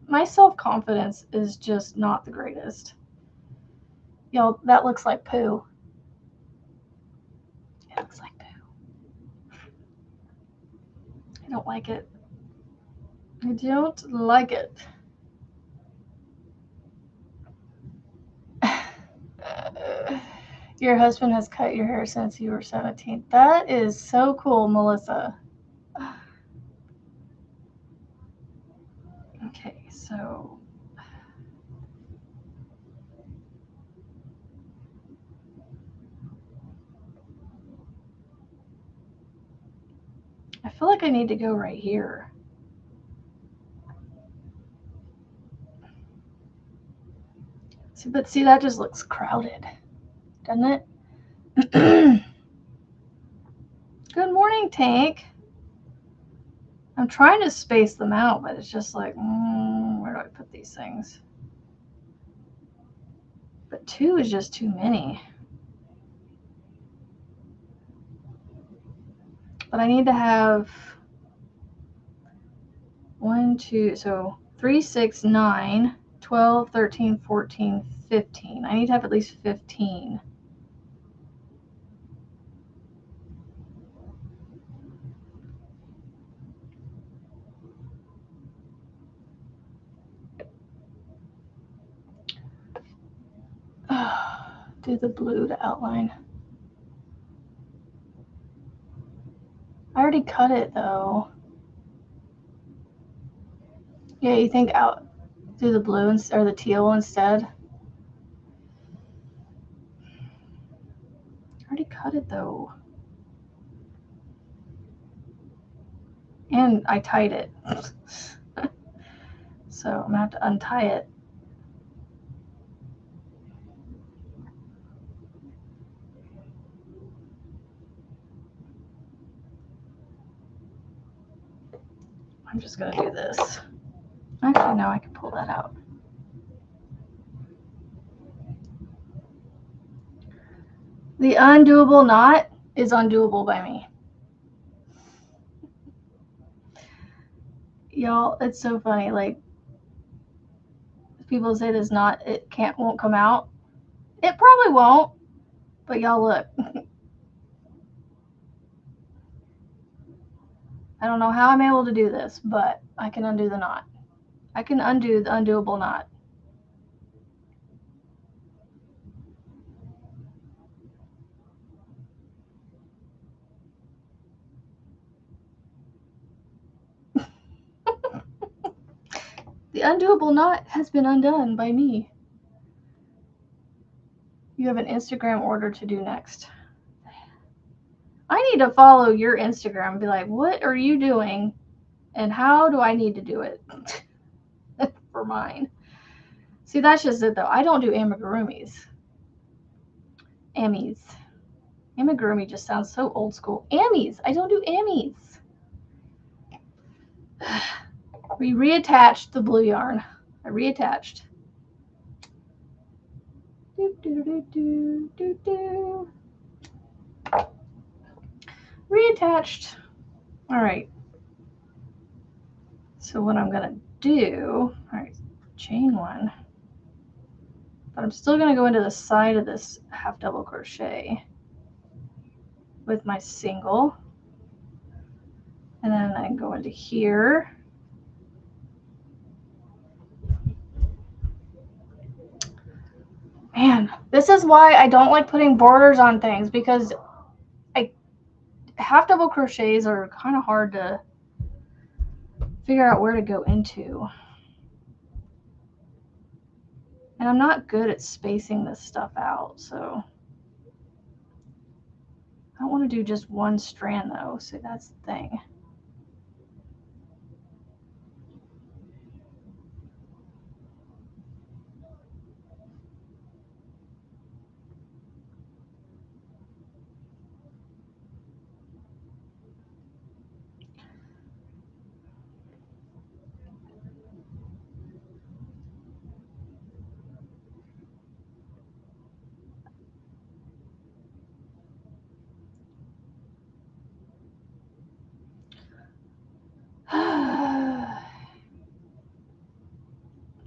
my self-confidence is just not the greatest. Y'all, that looks like poo. It looks like poo. I don't like it. I don't like it. Your husband has cut your hair since you were 17. That is so cool, Melissa. Okay, so I feel like I need to go right here. See, that just looks crowded, doesn't it? Good morning, Tank. I'm trying to space them out, but it's just like, where do I put these things? But 2 is just too many. But I need to have 1, 2, so 3, 6, 9, 12, 13, 14, 15. I need to have at least 15. Do the blue to outline. I already cut it though. Yeah, you think out do the blue or the teal instead? I already cut it though. And I tied it. So I'm gonna have to untie it. I'm just gonna do this. Actually, no, I can pull that out. The undoable knot is undoable by me. Y'all, it's so funny. Like, people say this knot, won't come out. It probably won't, but y'all look. I don't know how I'm able to do this, but I can undo the knot. I can undo the undoable knot. The undoable knot has been undone by me. You have an Instagram order to do next. I need to follow your Instagram and be like, what are you doing? And how do I need to do it for mine? See, that's just it though. I don't do amigurumis. Ammies. Amigurumi just sounds so old school. Ammies. I don't do ammies. We reattached the blue yarn. I reattached. Reattached. All right. So what I'm gonna do, all right, chain 1. But I'm still gonna go into the side of this half double crochet with my single. And then I go into here. Man, this is why I don't like putting borders on things, because half double crochets are kind of hard to figure out where to go into. And I'm not good at spacing this stuff out, so I don't want to do just one strand though, so that's the thing.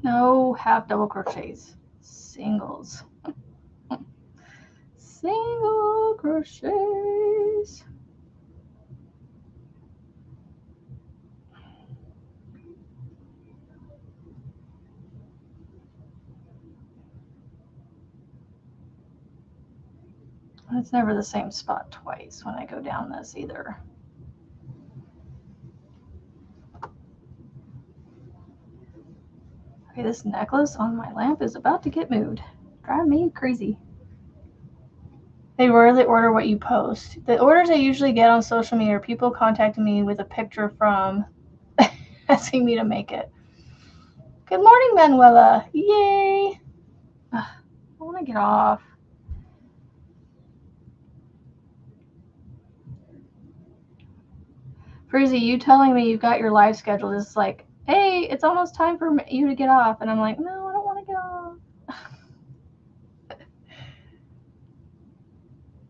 No half double crochets, singles. Single crochets. It's never the same spot twice when I go down this either. Okay, this necklace on my lamp is about to get moved. Drive me crazy. They rarely order what you post. The orders I usually get on social media are people contacting me with a picture from asking me to make it. Good morning, Manuela. Yay. Ugh, I want to get off. Freezy, you telling me you've got your live scheduled is like, hey, it's almost time for you to get off. And I'm like, no, I don't want to get off.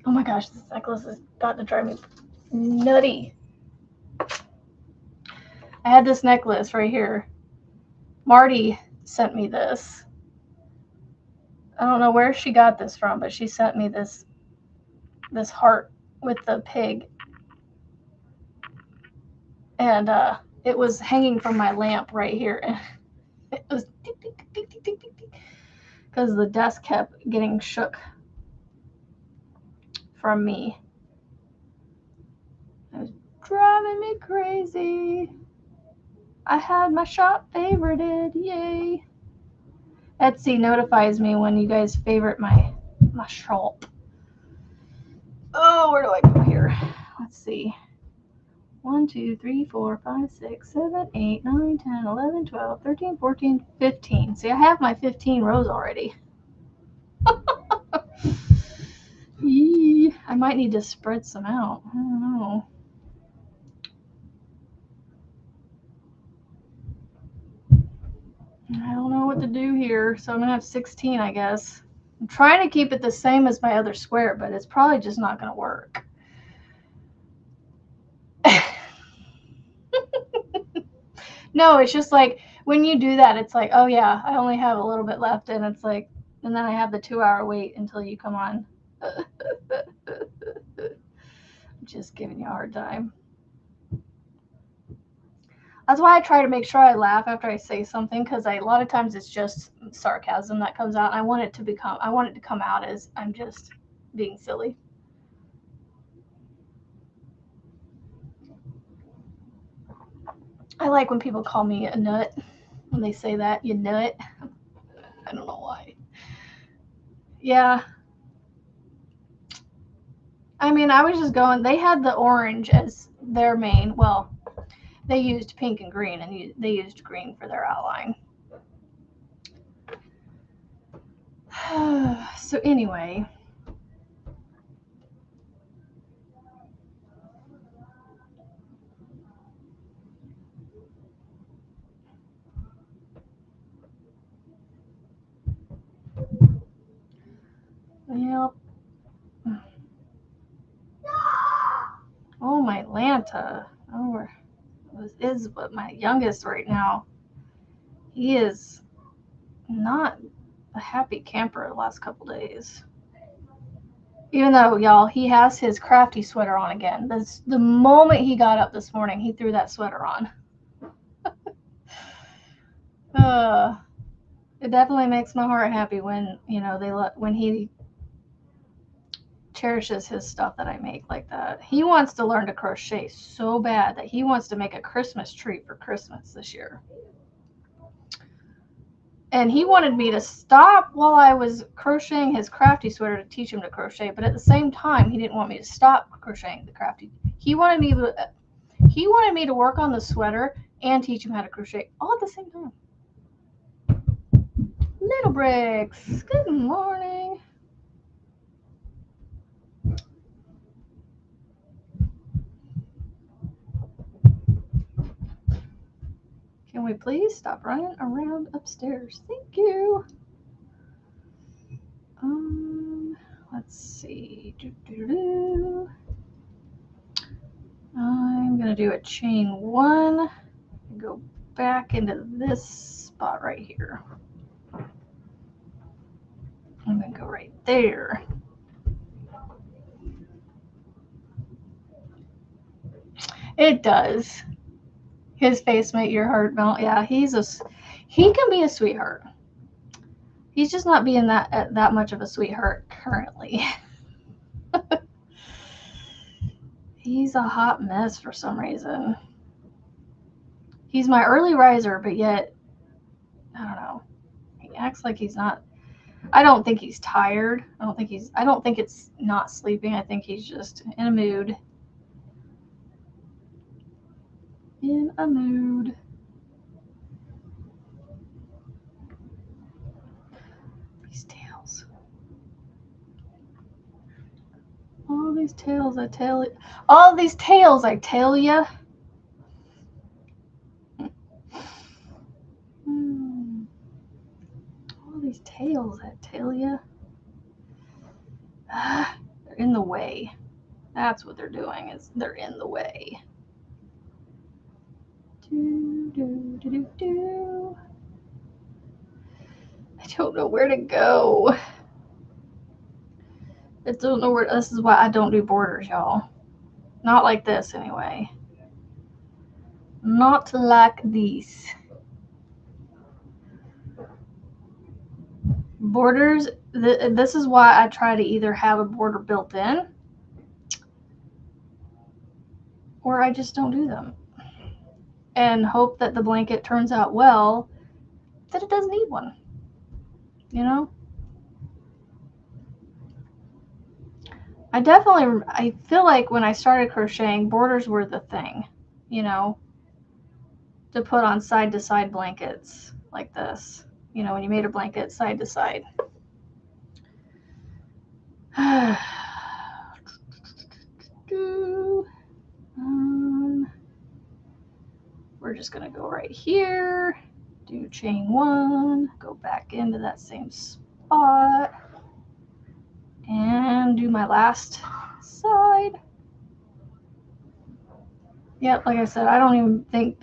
Oh my gosh, this necklace has got to drive me nutty. I had this necklace right here. Marty sent me this. I don't know where she got this from, but she sent me this heart with the pig. And it was hanging from my lamp right here. And it was tick, tick, tick, tick, tick, tick, tick, because the desk kept getting shook from me. It was driving me crazy. I had my shop favorited. Yay. Etsy notifies me when you guys favorite my shop. Oh, where do I go here? Let's see. 1, 2, 3, 4, 5, 6, 7, 8, 9, 10, 11, 12, 13, 14, 15. See, I have my 15 rows already. I might need to spread some out. I don't know. I don't know what to do here, so I'm going to have 16, I guess. I'm trying to keep it the same as my other square, but it's probably just not going to work. No, it's just like when you do that, it's like, oh yeah, I only have a little bit left, and it's like, and then I have the 2-hour wait until you come on. I'm just giving you a hard time. That's why I try to make sure I laugh after I say something, because a lot of times it's just sarcasm that comes out. I want it to come out as I'm just being silly. I like when people call me a nut. When they say that, you nut. I don't know why. Yeah. I mean, I was just going, they had the orange as their main. Well, they used pink and green, and they used green for their outline. So anyway. Yep. Oh, my Lanta. Oh, this is what my youngest right now. He is not a happy camper the last couple days. Even though, y'all, he has his crafty sweater on again. The moment he got up this morning, he threw that sweater on. It definitely makes my heart happy when, when he cherishes his stuff that I make like that. He wants to learn to crochet so bad that he wants to make a Christmas tree for Christmas this year. And he wanted me to stop while I was crocheting his crafty sweater to teach him to crochet, but at the same time, he didn't want me to stop crocheting the crafty. He wanted me to work on the sweater and teach him how to crochet all at the same time. Little Bricks, good morning. Can we please stop running around upstairs? Thank you. Let's see. I'm going to do a chain 1 and go back into this spot right here. I'm going to go right there. It does. His face made your heart melt. Yeah, he can be a sweetheart. He's just not being that much of a sweetheart currently. He's a hot mess for some reason. He's my early riser, but yet, I don't know. He acts like he's not. I don't think he's tired. I don't think it's not sleeping. I think he's just in a mood. In a mood. These tails. All these tails, I tell you. All these tails, I tell you. All these tails, I tell you. They're in the way. That's what they're doing, is they're in the way. Do, do, do, do, do. I don't know where to go. I don't know where. This is why I don't do borders, y'all. Not like this, anyway. Not like these. Borders, this is why I try to either have a border built in or I just don't do them and hope that the blanket turns out well, that it doesn't need one, you know? I feel like when I started crocheting, borders were the thing, you know, to put on side to side blankets like this, you know, when you made a blanket side to side. We're just going to go right here, do chain 1, go back into that same spot, and do my last side. Yep, like I said, I don't even think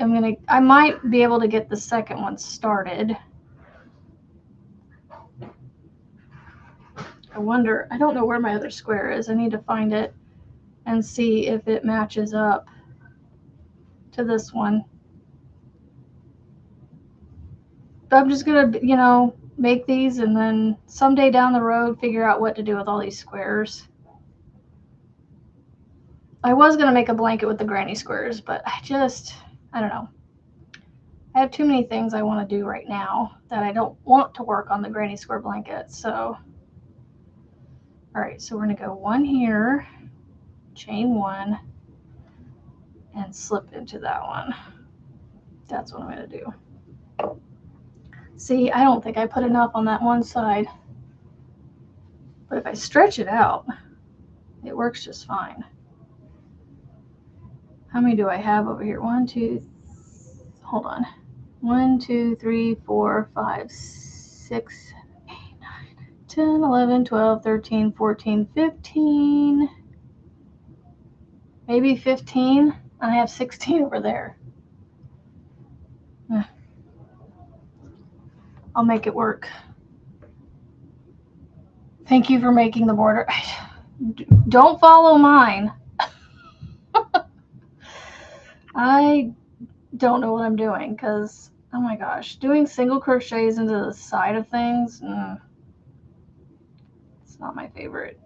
I might be able to get the second one started. I don't know where my other square is. I need to find it and see if it matches up to this one. But I'm just going to, you know, make these and then someday down the road figure out what to do with all these squares. I was going to make a blanket with the granny squares, but I don't know. I have too many things I want to do right now that I don't want to work on the granny square blanket. So, all right, so we're going to go 1 here, chain 1, and slip into that one. That's what I'm going to do. See, I don't think I put enough on that one side. But if I stretch it out, it works just fine. How many do I have over here? 1, 2, hold on. 1, 2, 3, 4, 5, 6, 8, 9, 10, 11, 12, 13, 14, 15. Maybe 15. I have 16 over there. I'll make it work. Thank you for making the border. Don't follow mine. I don't know what I'm doing because, oh my gosh, doing single crochets into the side of things, it's not my favorite.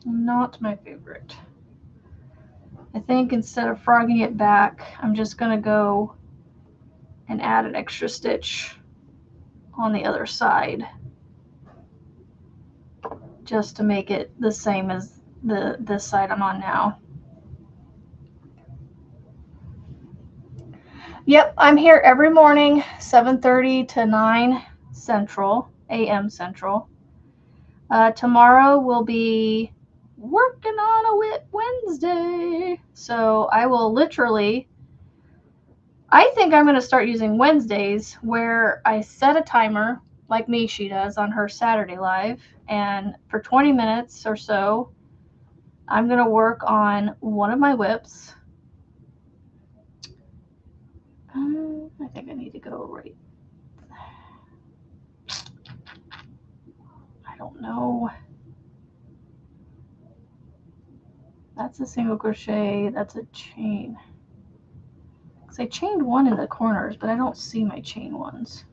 Not my favorite. I think instead of frogging it back, I'm just going to go and add an extra stitch on the other side just to make it the same as this side I'm on now. Yep, I'm here every morning, 7:30 to 9 Central, a.m. Central. Tomorrow will be working on a WIT Wednesday. So I will literally, I think I'm going to start using Wednesdays where I set a timer like Mishi does on her Saturday Live. And for 20 minutes or so, I'm going to work on one of my whips. I think I need to go right there. I don't know. That's a single crochet. That's a chain. Because I chained 1 in the corners, but I don't see my chain ones.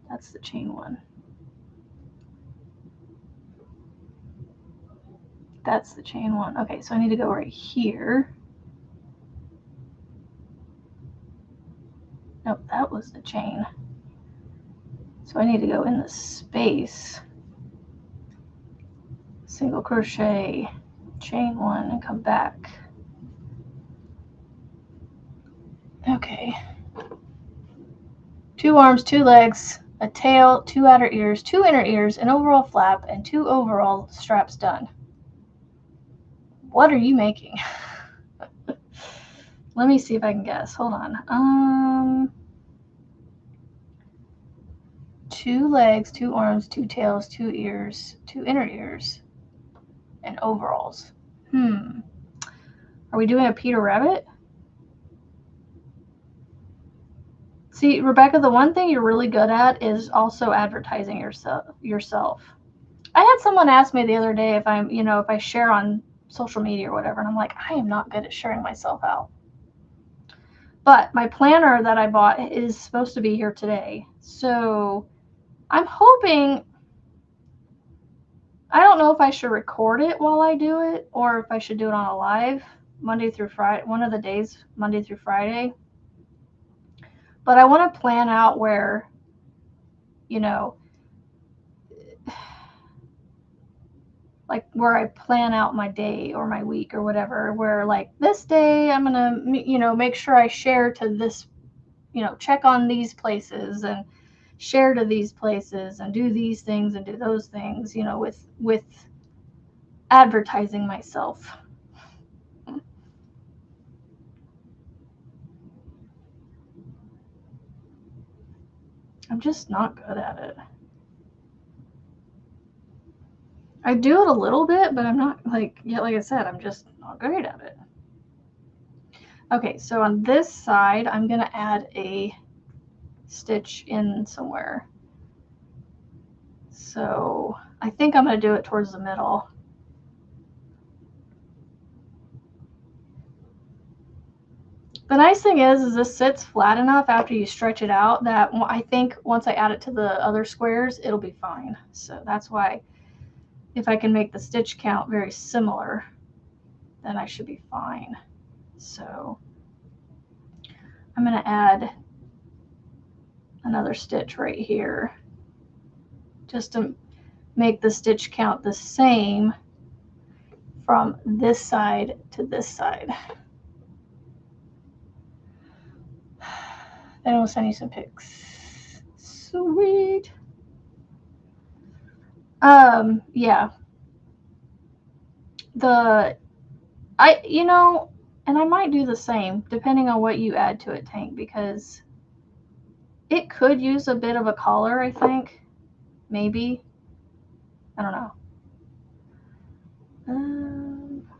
That's the chain 1. That's the chain 1. Okay, so I need to go right here. Nope, that was the chain. So I need to go in the space, single crochet, chain 1, and come back. Okay. 2 arms, 2 legs, a tail, 2 outer ears, 2 inner ears, an overall flap, and 2 overall straps done. What are you making? Let me see if I can guess. Hold on. 2 legs, 2 arms, 2 tails, 2 ears, 2 inner ears, and overalls. Are we doing a Peter Rabbit? See, Rebecca, the one thing you're really good at is also advertising yourself. I had someone ask me the other day if I'm, if I share on social media or whatever, and I'm like, I am not good at sharing myself out. But my planner that I bought is supposed to be here today. So I'm hoping, I don't know if I should record it while I do it or if I should do it on a live Monday through Friday, one of the days, Monday through Friday. But I want to plan out where, like where I plan out my day or my week or whatever, where like this day I'm going to, make sure I share to this, check on these places and share to these places and do these things and do those things, with advertising myself. I'm just not good at it. I do it a little bit, but I'm not like I said, I'm just not great at it. Okay, so on this side, I'm going to add a stitch in somewhere. So I think I'm going to do it towards the middle. The nice thing is this sits flat enough after you stretch it out that I think once I add it to the other squares, it'll be fine. So that's why if I can make the stitch count very similar, then I should be fine. So I'm going to add another stitch right here just to make the stitch count the same from this side to this side. Then we'll send you some pics. Sweet. Yeah. And I might do the same depending on what you add to it, Tank, because it could use a bit of a collar, I think. Maybe. I don't know.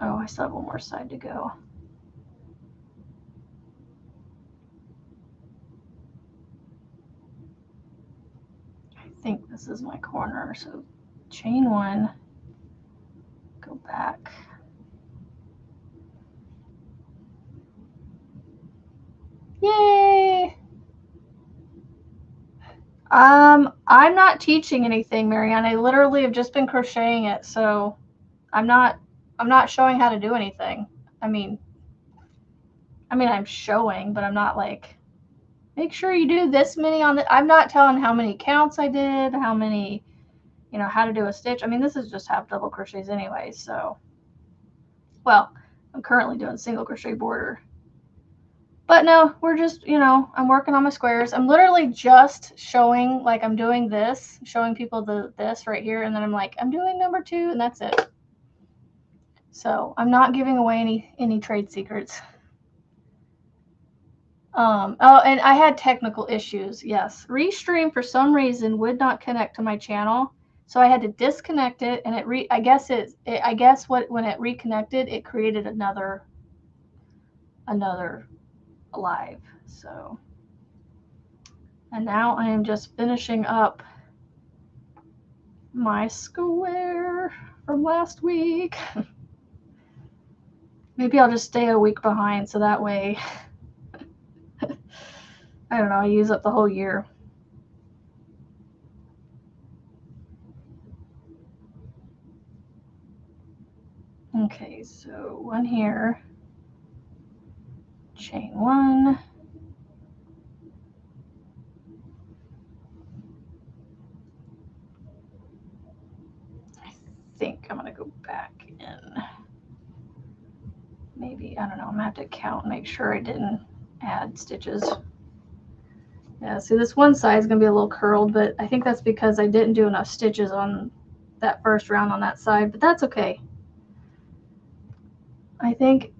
Oh, I still have one more side to go. I think this is my corner, so chain 1, go back. Yay! I'm not teaching anything, Marianne. I literally have just been crocheting it, so I'm not showing how to do anything. I mean, I'm showing, but I'm not like, make sure you do this many on the, I'm not telling how many counts I did, how many, how to do a stitch. I mean, this is just half double crochets anyway, so, well, I'm currently doing single crochet border. But no, we're just, I'm working on my squares. I'm literally just showing, like I'm doing this, showing people this right here, and then I'm like, I'm doing number 2, and that's it. So I'm not giving away any trade secrets. Oh, and I had technical issues. Yes, Restream for some reason would not connect to my channel, so I had to disconnect it, and I guess when it reconnected, it created another live. So, and now I am just finishing up my square from last week. Maybe I'll just stay a week behind, so that way, I don't know, I use up the whole year. Okay, so 1 here, chain 1, maybe, I don't know, I'm gonna have to count and make sure I didn't add stitches. Yeah, see this one side is gonna be a little curled, but I think that's because I didn't do enough stitches on that first round on that side, but that's okay. I think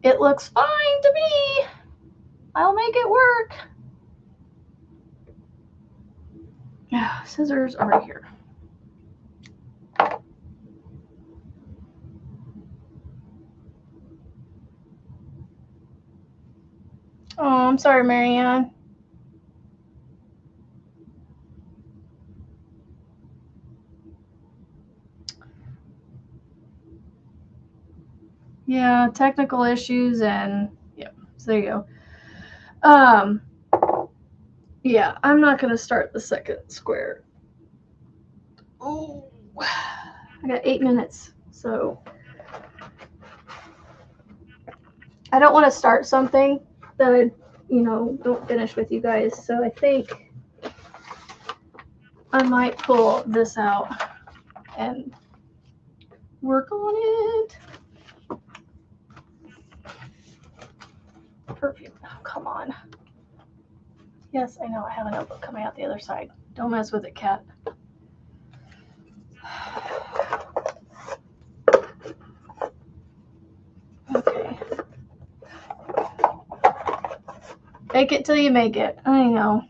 it looks fine to me. I'll make it work. Yeah, scissors are right here. Oh, I'm sorry, Marianne. Yeah, technical issues and yeah, so there you go. Yeah, I'm not gonna start the second square. Oh, I got 8 minutes, so I don't want to start something that I, don't finish with you guys. So I think I might pull this out and work on it. Perfume. Oh, come on. Yes, I know I have a notebook coming out the other side. Don't mess with it, cat. Okay. Fake it till you make it. I know.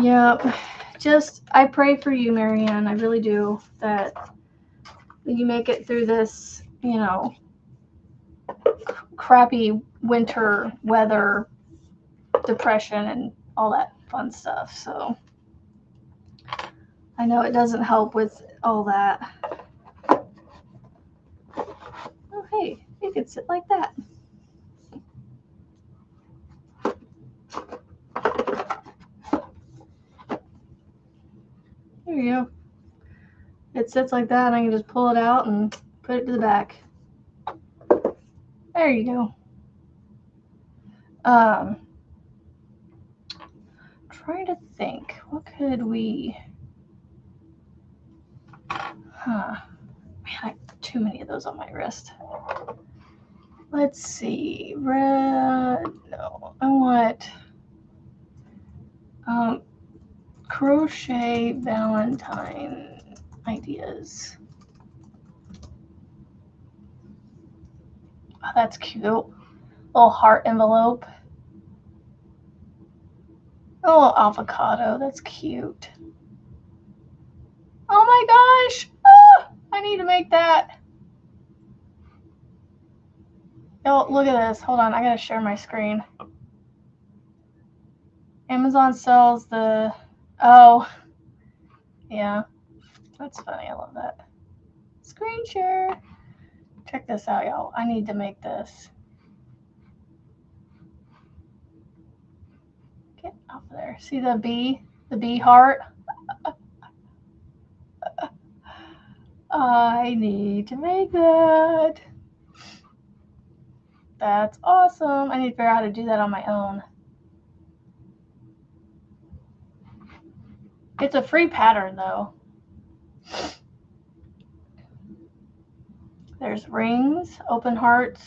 Yep. Just, I pray for you, Marianne. I really do. That you make it through this, crappy winter weather, depression, and all that fun stuff. So I know it doesn't help with all that. Oh, hey, you could sit like that. There you go. It sits like that, and I can just pull it out and put it to the back. There you go. Trying to think, what could we? Man, I have too many of those on my wrist. Let's see, red. No, I want crochet Valentine ideas. Oh, that's cute. Little heart envelope. A little avocado. That's cute. Oh my gosh! Ah, I need to make that. Oh, look at this. Hold on. I gotta share my screen. Amazon sells the... Oh. Yeah. That's funny. I love that. Screen share. Check this out, y'all. I need to make this. Get off of there. See the bee? The bee heart? I need to make that. That's awesome. I need to figure out how to do that on my own. It's a free pattern, though. There's rings, open hearts,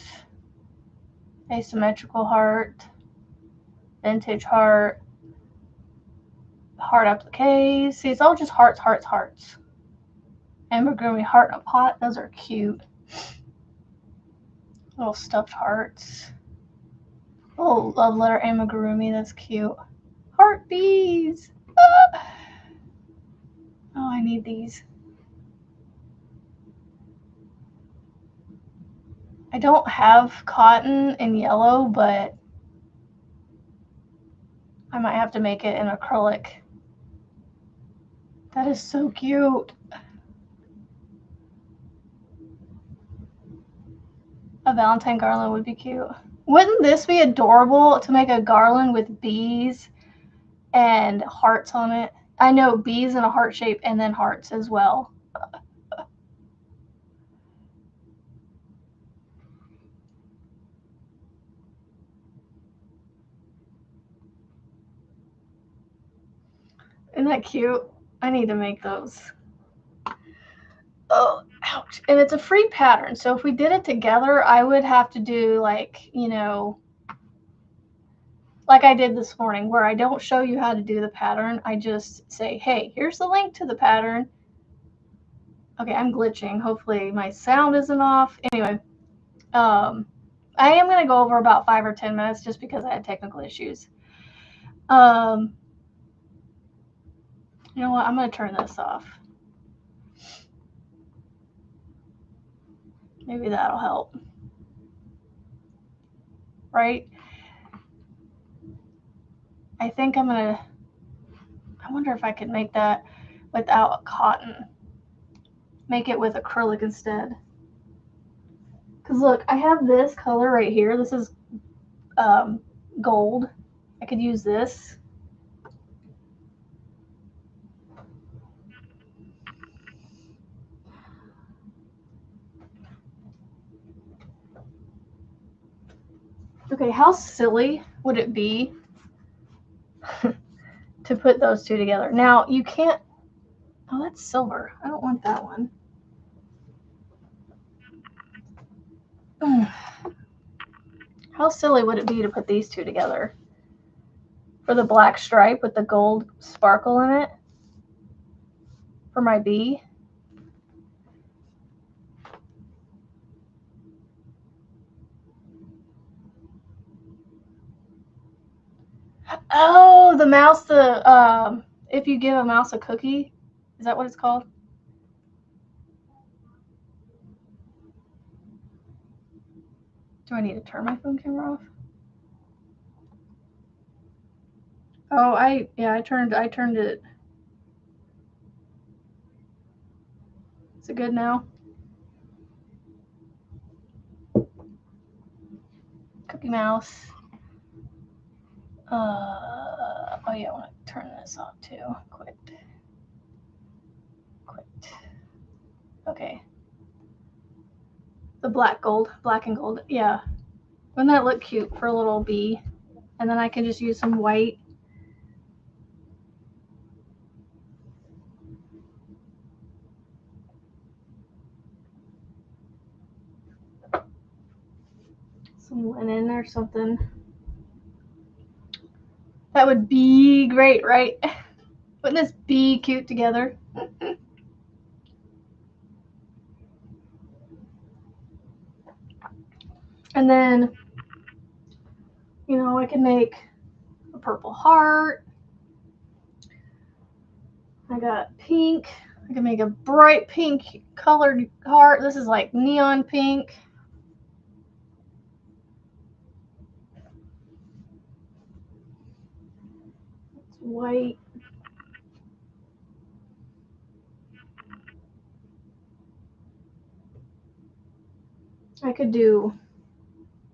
asymmetrical heart, vintage heart, heart appliques. See, it's all just hearts, hearts, hearts. Amigurumi heart in a pot. Those are cute. Little stuffed hearts. Oh, love letter amigurumi. That's cute. Heart bees. Ah! Oh, I need these. I don't have cotton in yellow, but I might have to make it in acrylic. That is so cute. A Valentine garland would be cute. Wouldn't this be adorable to make a garland with bees and hearts on it? I know, bees in a heart shape and then hearts as well. Isn't that cute? I need to make those. Oh, Ouch. And it's a free pattern. So if we did it together, I would have to do like, you know, like I did this morning, where I don't show you how to do the pattern. I just say, hey, here's the link to the pattern. Okay, I'm glitching. Hopefully my sound isn't off. Anyway, I am going to go over about 5 or 10 minutes just because I had technical issues. You know what? I'm going to turn this off. Maybe that'll help. Right? I think I'm going to, I wonder if I could make that without cotton. Make it with acrylic instead. Because look, I have this color right here. This is gold. I could use this. Okay, how silly would it be to put those two together? Now, you can't... Oh, that's silver. I don't want that one. How silly would it be to put these two together? For the black stripe with the gold sparkle in it? For my bee? Oh, the mouse, if you give a mouse a cookie, is that what it's called? Do I need to turn my phone camera off? Oh, I turned it. Is it good now? Cookie Mouse. Oh yeah, I want to turn this off too. Quit. Okay. The black and gold. Yeah. Wouldn't that look cute for a little bee? And then I can just use some white. Some linen or something. That would be great, right? Wouldn't this be cute together? And then, you know, I can make a purple heart. I got pink. I can make a bright pink colored heart. This is like neon pink. It's white. I could do,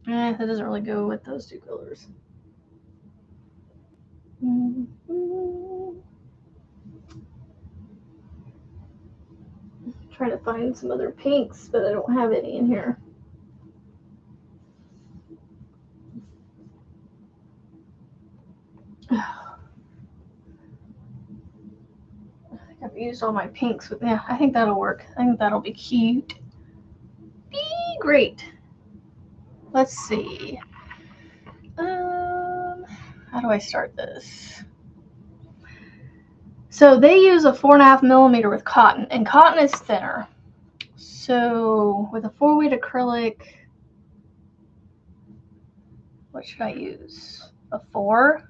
that doesn't really go with those two colors. Try to find some other pinks, but I don't have any in here. I've used all my pinks. Yeah, I think that'll work. I think that'll be cute. Be great. Let's see. How do I start this? So they use a 4.5 millimeter with cotton, and cotton is thinner. So with a 4-weight acrylic, what should I use? A 4?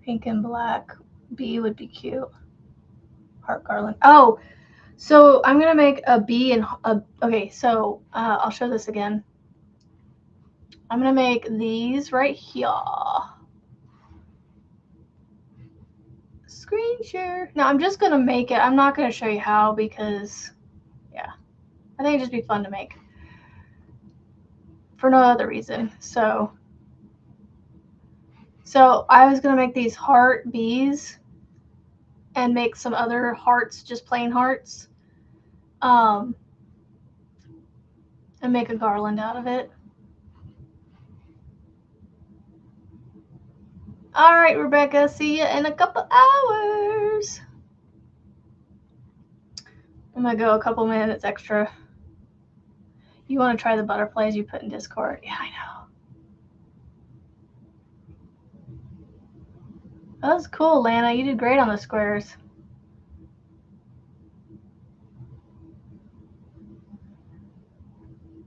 Pink and black. B would be cute. Heart garland. Oh, so I'm gonna make a bee and okay. So I'll show this again. I'm gonna make these right here. Screen share. Now I'm just gonna make it. I'm not gonna show you how because, yeah, I think it'd just be fun to make for no other reason. So I was gonna make these heart bees and make some other hearts, just plain hearts, and make a garland out of it. All right, Rebecca, see you in a couple hours. I'm gonna go a couple minutes extra. You want to try the butterflies you put in Discord? Yeah, I know. That was cool, Lana. You did great on the squares.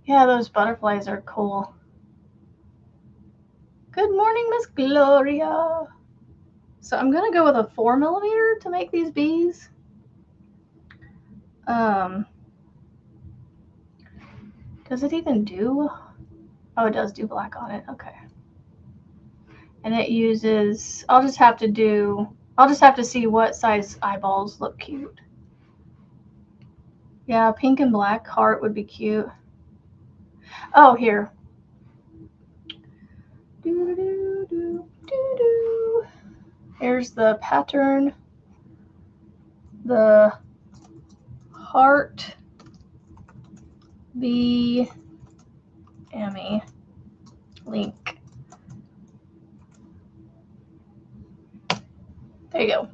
Yeah, those butterflies are cool. Good morning, Miss Gloria. So I'm gonna go with a 4mm to make these bees. Does it even do? Oh, it does do black on it. Okay. And it uses. I'll just have to see what size eyeballs look cute. Yeah, pink and black heart would be cute. Oh, here. Here's the pattern. The heart bee Emmy link. There you go.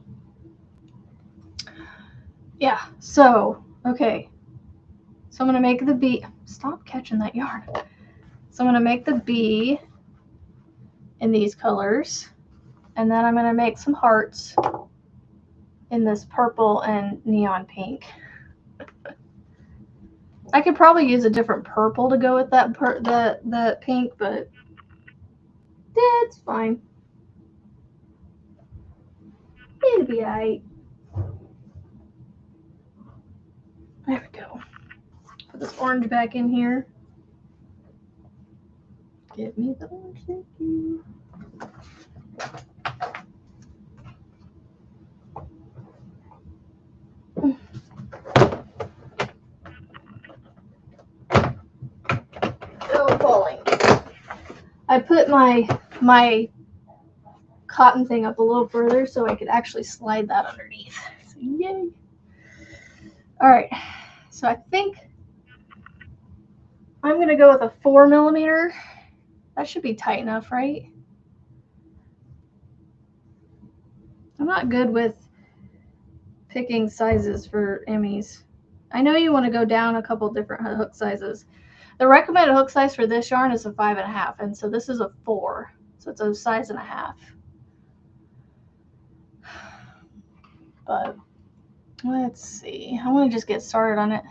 Yeah, so, okay. So I'm going to make the bee. Stop catching that yarn. So I'm going to make the bee in these colors. And then I'm going to make some hearts in this purple and neon pink. I could probably use a different purple to go with that pink, but yeah, it's fine. It'll be alright. There we go. Put this orange back in here. Give me the orange, thank you. Oh, falling. I put my cotton thing up a little further so I could actually slide that underneath. So, yay. All right. So I think I'm going to go with a 4mm. That should be tight enough, right? I'm not good with picking sizes for Emmys. I know you want to go down a couple different hook sizes. The recommended hook size for this yarn is a 5.5, and so this is a 4, so it's a size and a half. But let's see. I want to just get started on it.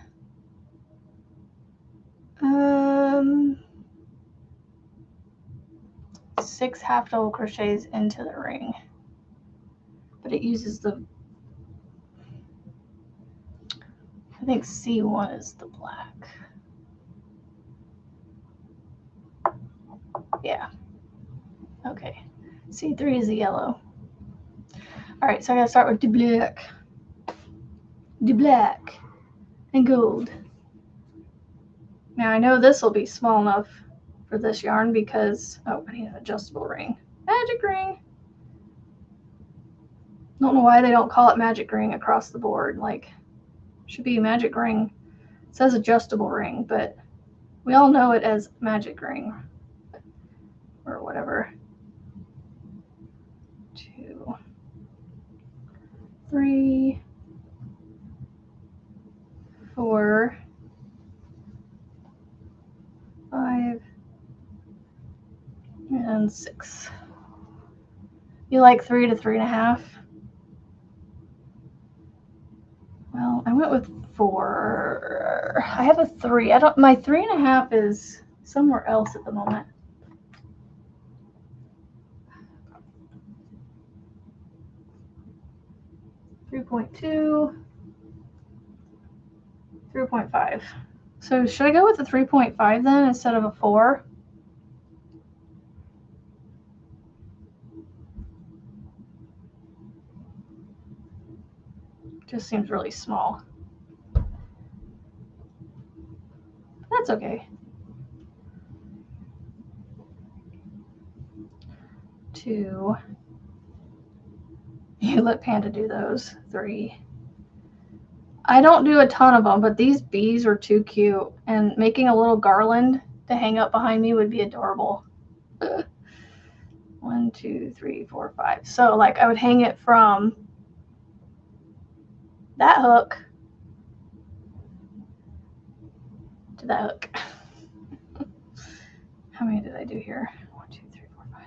6 half double crochets into the ring, but it uses the, I think C1 is the black. Yeah. Okay. C3 is the yellow. All right, so I gotta start with the black and gold. Now I know this will be small enough for this yarn because, oh, I need an adjustable ring. Magic ring. Don't know why they don't call it magic ring across the board. Like, should be magic ring. It says adjustable ring, but we all know it as magic ring or whatever. 2, 3, 4, 5, and 6. You like 3 to 3.5? Well, I went with 4. I have a 3. My 3.5 is somewhere else at the moment. .2, 3.5. So should I go with the 3.5 then instead of a 4? Just seems really small. That's okay. 2. You let Panda do those. 3. I don't do a ton of them, but these bees are too cute, and making a little garland to hang up behind me would be adorable. 1, 2, 3, 4, 5. So like I would hang it from that hook to that hook. How many did I do here? 1, 2, 3, 4, 5.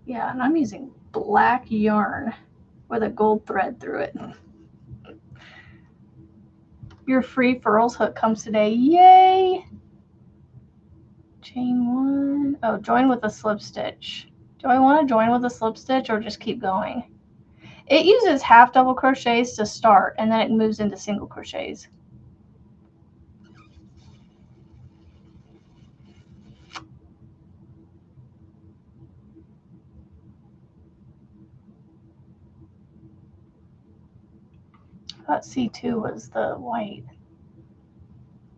Yeah, and I'm using black yarn with a gold thread through it. Your free furls hook comes today. Yay! Chain 1. Oh, join with a slip stitch. Do I want to join with a slip stitch or just keep going? It uses half double crochets to start and then it moves into single crochets. I thought C2 was the white.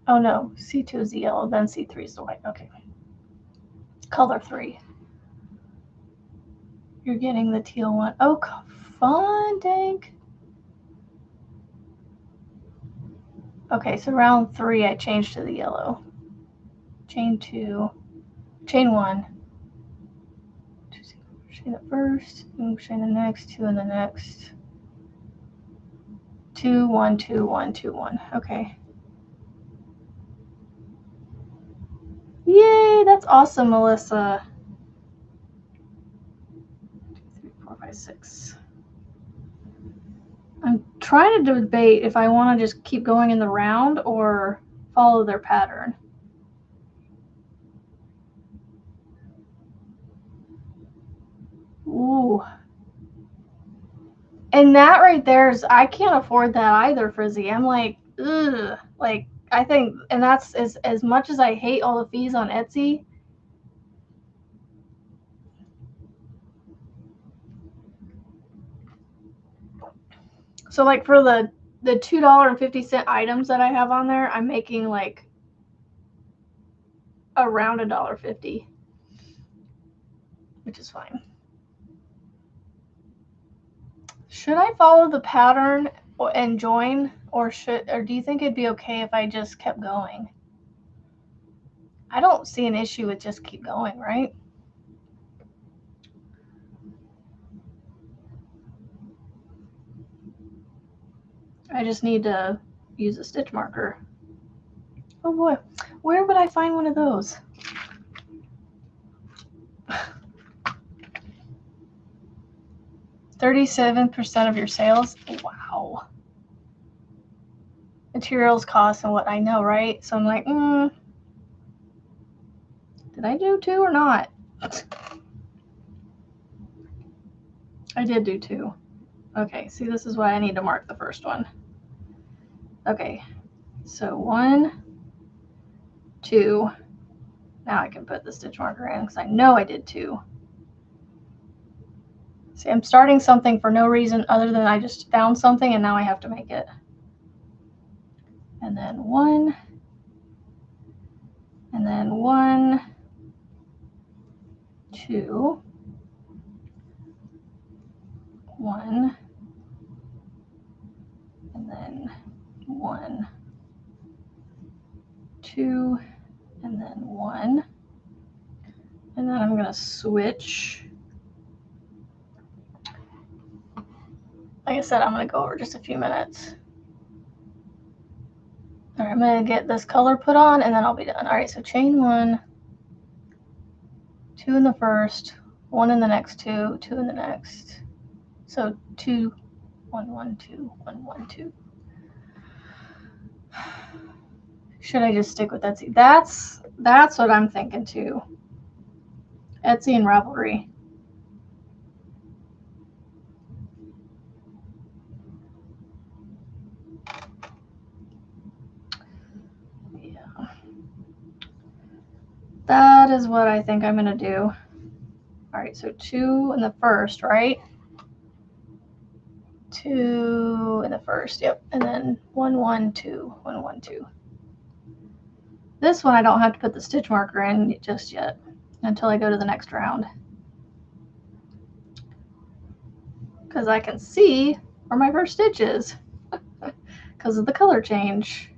Oh no, C2 is the yellow, then C3 is the white. Okay. Color 3. You're getting the teal one. Oh, fun, Dank. Okay, so round 3 I changed to the yellow. Chain 2, chain 1. 2 single crochet the first, single crochet in the next, 2 in the next. 2, 1, 2, 1, 2, 1. Okay. Yay, that's awesome, Melissa. 2, 3, 4, 5, 6. I'm trying to debate if I want to just keep going in the round or follow their pattern. Ooh. And that right there is, I can't afford that either, Frizzy. I'm like, ugh. Like, I think, and that's as much as I hate all the fees on Etsy. So like for the $2.50 items that I have on there, I'm making like around $1.50, which is fine. Should I follow the pattern and join, or do you think it'd be okay if I just kept going? I don't see an issue with just keep going, right? I just need to use a stitch marker. Oh boy, where would I find one of those? 37% of your sales? Wow. Materials cost and what I know, right? So I'm like, did I do 2 or not? I did do 2. Okay, see, this is why I need to mark the first one. Okay, so 1, 2. Now I can put the stitch marker in because I know I did 2. See, I'm starting something for no reason other than I just found something and now I have to make it. And then 1, and then 1, 2, 1, and then 1, 2, and then 1. And then I'm going to switch. Like I said, I'm going to go over just a few minutes. All right, I'm going to get this color put on and then I'll be done. All right, so chain 1, 2 in the first, 1 in the next 2, 2 in the next. So 2, 1, 1, 2, 1, 1, 2. Should I just stick with Etsy? That's what I'm thinking too. Etsy and Ravelry. Yeah. That is what I think I'm going to do. All right, so 2 in the first, right? 2 in the first, yep. And then 1, 1, 2, 1, 1, 2. This one I don't have to put the stitch marker in just yet until I go to the next round. Because I can see where my first stitch is because of the color change.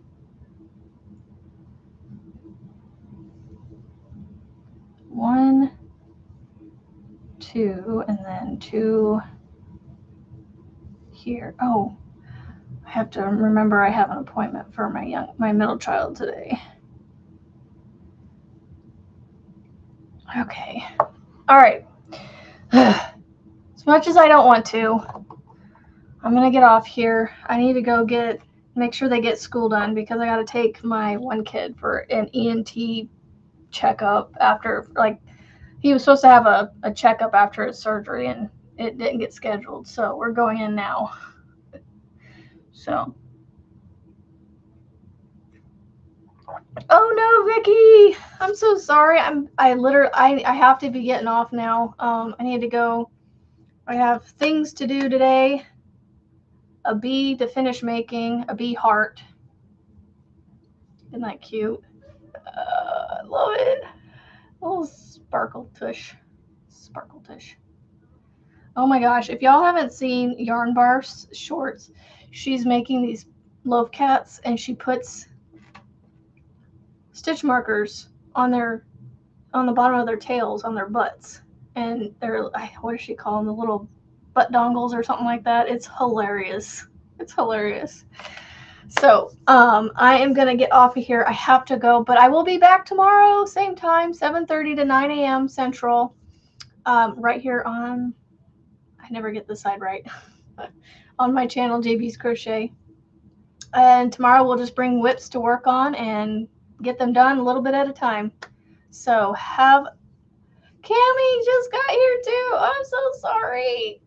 1, 2, and then 2 here. Oh, I have to remember I have an appointment for my middle child today. Okay. All right. As much as I don't want to, I'm going to get off here. I need to go make sure they get school done because I got to take my one kid for an ENT checkup after, like, he was supposed to have a checkup after his surgery and it didn't get scheduled. So we're going in now. So. Oh no, Vicky! I'm so sorry. I have to be getting off now. I need to go. I have things to do today. A bee to finish making, a bee heart. Isn't that cute? I love it. Oh, sparkle tush. Sparkle tush. Oh my gosh, if y'all haven't seen Yarn Barf's shorts, she's making these loaf cats and she puts stitch markers on the bottom of their tails, on their butts. And they're, what does she call them? The little butt dongles or something like that. It's hilarious. It's hilarious. So I am going to get off of here. I have to go, but I will be back tomorrow, same time, 7:30 to 9 a.m. Central, right here on, I never get the side right, on my channel, JB's Crochet. And tomorrow we'll just bring whips to work on and get them done a little bit at a time. So Cammie just got here too. I'm so sorry.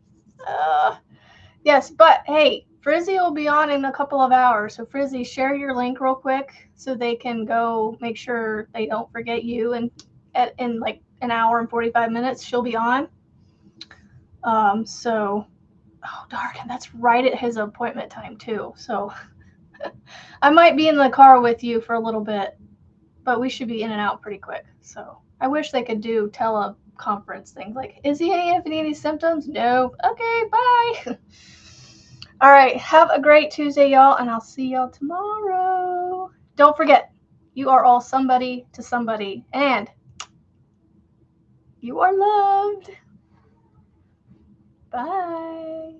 Yes, but hey, Frizzy will be on in a couple of hours. So Frizzy, share your link real quick so they can go make sure they don't forget you. And in like an hour and 45 minutes, she'll be on. So, oh darn, that's right at his appointment time too. So I might be in the car with you for a little bit, but we should be in and out pretty quick. So I wish they could do teleconference things like, is he having any symptoms? No. Okay, bye. All right, have a great Tuesday, y'all, and I'll see y'all tomorrow. Don't forget, you are all somebody to somebody, and you are loved. Bye.